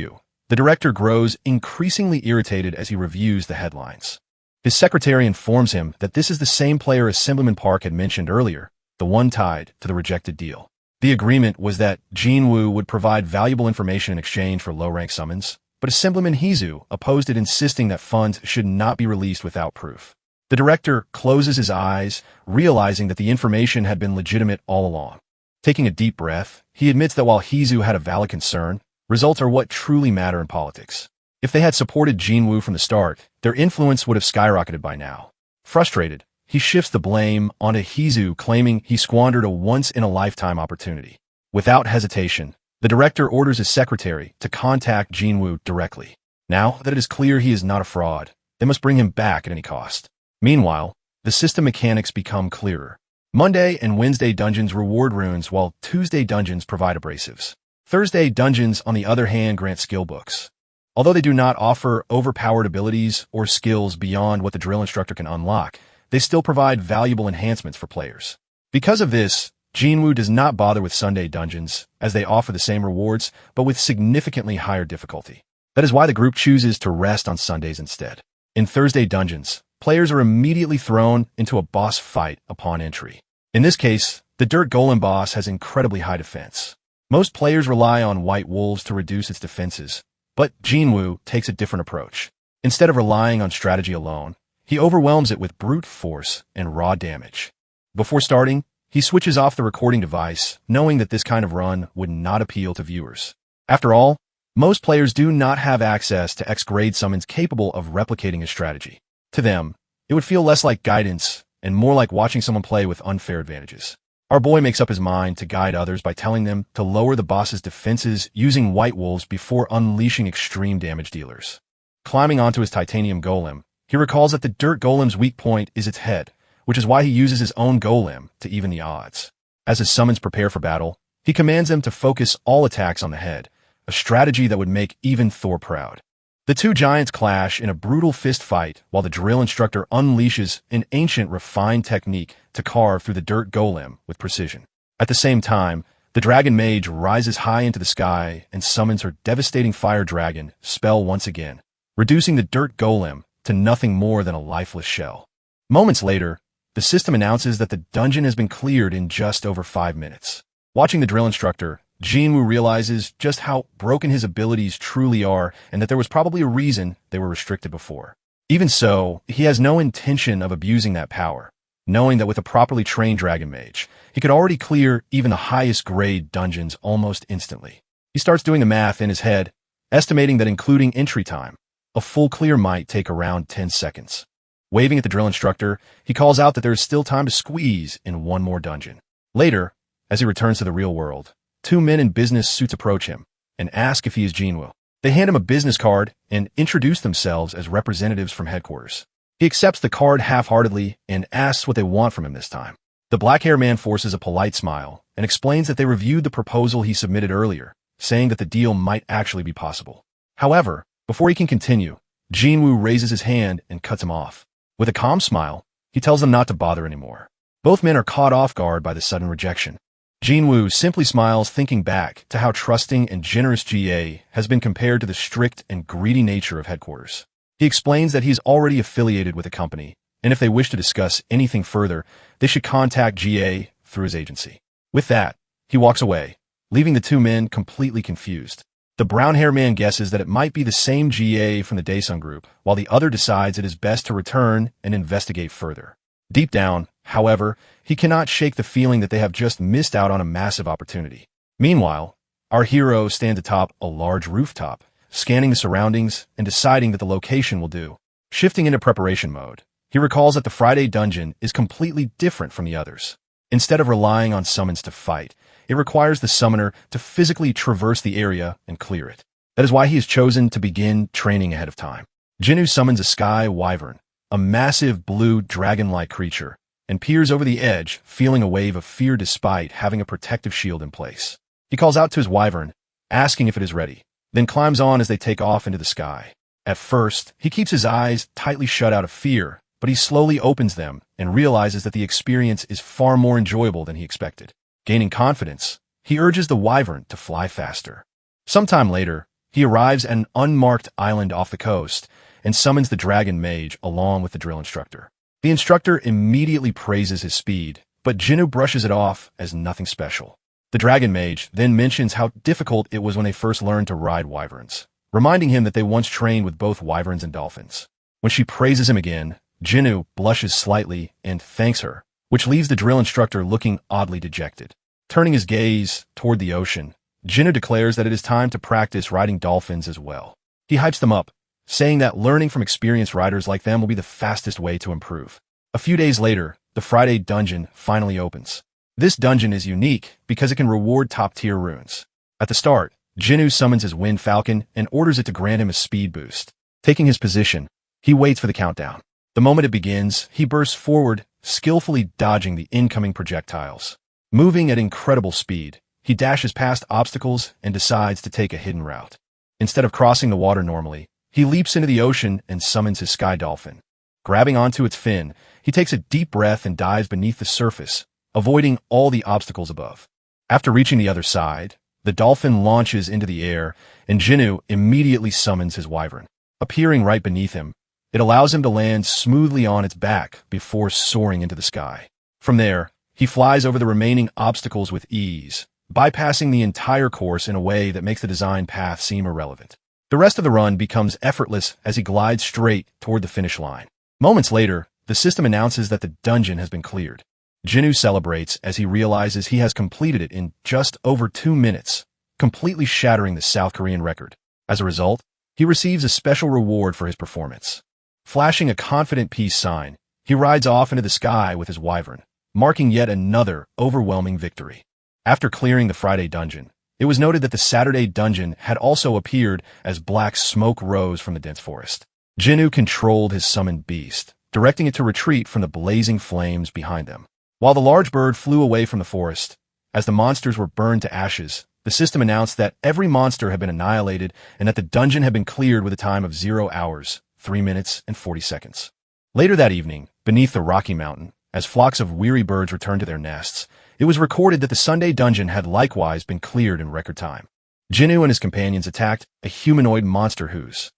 the director grows increasingly irritated as he reviews the headlines. His secretary informs him that this is the same player Assemblyman Park had mentioned earlier, the one tied to the rejected deal. The agreement was that Jinwoo would provide valuable information in exchange for low-rank summons, but Assemblyman Heezu opposed it, insisting that funds should not be released without proof. The director closes his eyes, realizing that the information had been legitimate all along. Taking a deep breath, he admits that while Heezu had a valid concern, results are what truly matter in politics. If they had supported Jinwoo from the start, their influence would have skyrocketed by now. Frustrated, he shifts the blame onto Heezu, claiming he squandered a once-in-a-lifetime opportunity. Without hesitation, the director orders his secretary to contact Jinwoo directly. Now that it is clear he is not a fraud, they must bring him back at any cost. Meanwhile, the system mechanics become clearer. Monday and Wednesday dungeons reward runes, while Tuesday dungeons provide abrasives. Thursday dungeons, on the other hand, grant skill books. Although they do not offer overpowered abilities or skills beyond what the drill instructor can unlock, they still provide valuable enhancements for players. Because of this, Jinwoo does not bother with Sunday dungeons, as they offer the same rewards, but with significantly higher difficulty. That is why the group chooses to rest on Sundays instead. In Thursday dungeons, players are immediately thrown into a boss fight upon entry. In this case, the Dirt Golem boss has incredibly high defense. Most players rely on White Wolves to reduce its defenses, but Jinwoo takes a different approach. Instead of relying on strategy alone, he overwhelms it with brute force and raw damage. Before starting, he switches off the recording device, knowing that this kind of run would not appeal to viewers. After all, most players do not have access to X-grade summons capable of replicating his strategy. To them, it would feel less like guidance and more like watching someone play with unfair advantages. Our boy makes up his mind to guide others by telling them to lower the boss's defenses using white wolves before unleashing extreme damage dealers. Climbing onto his titanium golem, he recalls that the dirt golem's weak point is its head, which is why he uses his own golem to even the odds. As his summons prepare for battle, he commands them to focus all attacks on the head, a strategy that would make even Thor proud. The two giants clash in a brutal fist fight while the drill instructor unleashes an ancient refined technique to carve through the dirt golem with precision. At the same time, the dragon mage rises high into the sky and summons her devastating fire dragon spell once again, reducing the dirt golem to nothing more than a lifeless shell. Moments later, the system announces that the dungeon has been cleared in just over 5 minutes. Watching the drill instructor, Jinwoo realizes just how broken his abilities truly are and that there was probably a reason they were restricted before. Even so, he has no intention of abusing that power, knowing that with a properly trained dragon mage, he could already clear even the highest grade dungeons almost instantly. He starts doing the math in his head, estimating that including entry time, a full clear might take around 10 seconds. Waving at the drill instructor, he calls out that there is still time to squeeze in one more dungeon. Later, as he returns to the real world, 2 men in business suits approach him and ask if he is Jinwoo. They hand him a business card and introduce themselves as representatives from headquarters. He accepts the card half-heartedly and asks what they want from him this time. The black-haired man forces a polite smile and explains that they reviewed the proposal he submitted earlier, saying that the deal might actually be possible. However, before he can continue, Jinwoo raises his hand and cuts him off. With a calm smile, he tells them not to bother anymore. Both men are caught off guard by the sudden rejection. Jinwoo simply smiles, thinking back to how trusting and generous GA has been compared to the strict and greedy nature of headquarters. He explains that he's already affiliated with the company, and if they wish to discuss anything further, they should contact GA through his agency. With that, he walks away, leaving the 2 men completely confused. The brown-haired man guesses that it might be the same GA from the Daesung group, while the other decides it is best to return and investigate further. Deep down, however, he cannot shake the feeling that they have just missed out on a massive opportunity. Meanwhile, our hero stands atop a large rooftop, scanning the surroundings and deciding that the location will do. Shifting into preparation mode, he recalls that the Friday dungeon is completely different from the others. Instead of relying on summons to fight, it requires the summoner to physically traverse the area and clear it. That is why he has chosen to begin training ahead of time. Jinwoo summons a sky wyvern, a massive blue dragon-like creature, and peers over the edge, feeling a wave of fear despite having a protective shield in place. He calls out to his wyvern, asking if it is ready, then climbs on as they take off into the sky. At first, he keeps his eyes tightly shut out of fear, but he slowly opens them and realizes that the experience is far more enjoyable than he expected. Gaining confidence, he urges the wyvern to fly faster. Sometime later, he arrives at an unmarked island off the coast and summons the dragon mage along with the drill instructor. The instructor immediately praises his speed, but Jinwoo brushes it off as nothing special. The dragon mage then mentions how difficult it was when they first learned to ride wyverns, reminding him that they once trained with both wyverns and dolphins. When she praises him again, Jinwoo blushes slightly and thanks her, which leaves the drill instructor looking oddly dejected. Turning his gaze toward the ocean, Jinwoo declares that it is time to practice riding dolphins as well. He hypes them up, saying that learning from experienced riders like them will be the fastest way to improve. A few days later, the Friday dungeon finally opens. This dungeon is unique because it can reward top-tier runes. At the start, Jinwoo summons his Wind Falcon and orders it to grant him a speed boost. Taking his position, he waits for the countdown. The moment it begins, he bursts forward, skillfully dodging the incoming projectiles. Moving at incredible speed, he dashes past obstacles and decides to take a hidden route. Instead of crossing the water normally, he leaps into the ocean and summons his sky dolphin. Grabbing onto its fin, he takes a deep breath and dives beneath the surface, avoiding all the obstacles above. After reaching the other side, the dolphin launches into the air, and Jinwoo immediately summons his wyvern. Appearing right beneath him, it allows him to land smoothly on its back before soaring into the sky. From there, he flies over the remaining obstacles with ease, bypassing the entire course in a way that makes the design path seem irrelevant. The rest of the run becomes effortless as he glides straight toward the finish line. Moments later, the system announces that the dungeon has been cleared. Jinwoo celebrates as he realizes he has completed it in just over 2 minutes, completely shattering the South Korean record. As a result, he receives a special reward for his performance. Flashing a confident peace sign, he rides off into the sky with his wyvern, marking yet another overwhelming victory. After clearing the Friday dungeon, it was noted that the Saturday dungeon had also appeared as black smoke rose from the dense forest. Jinwoo controlled his summoned beast, directing it to retreat from the blazing flames behind them. While the large bird flew away from the forest, as the monsters were burned to ashes, the system announced that every monster had been annihilated and that the dungeon had been cleared with a time of 0 hours, 3 minutes, and 40 seconds. Later that evening, beneath the Rocky Mountain, as flocks of weary birds returned to their nests, it was recorded that the Sunday dungeon had likewise been cleared in record time. Jinwoo and his companions attacked a humanoid monster whose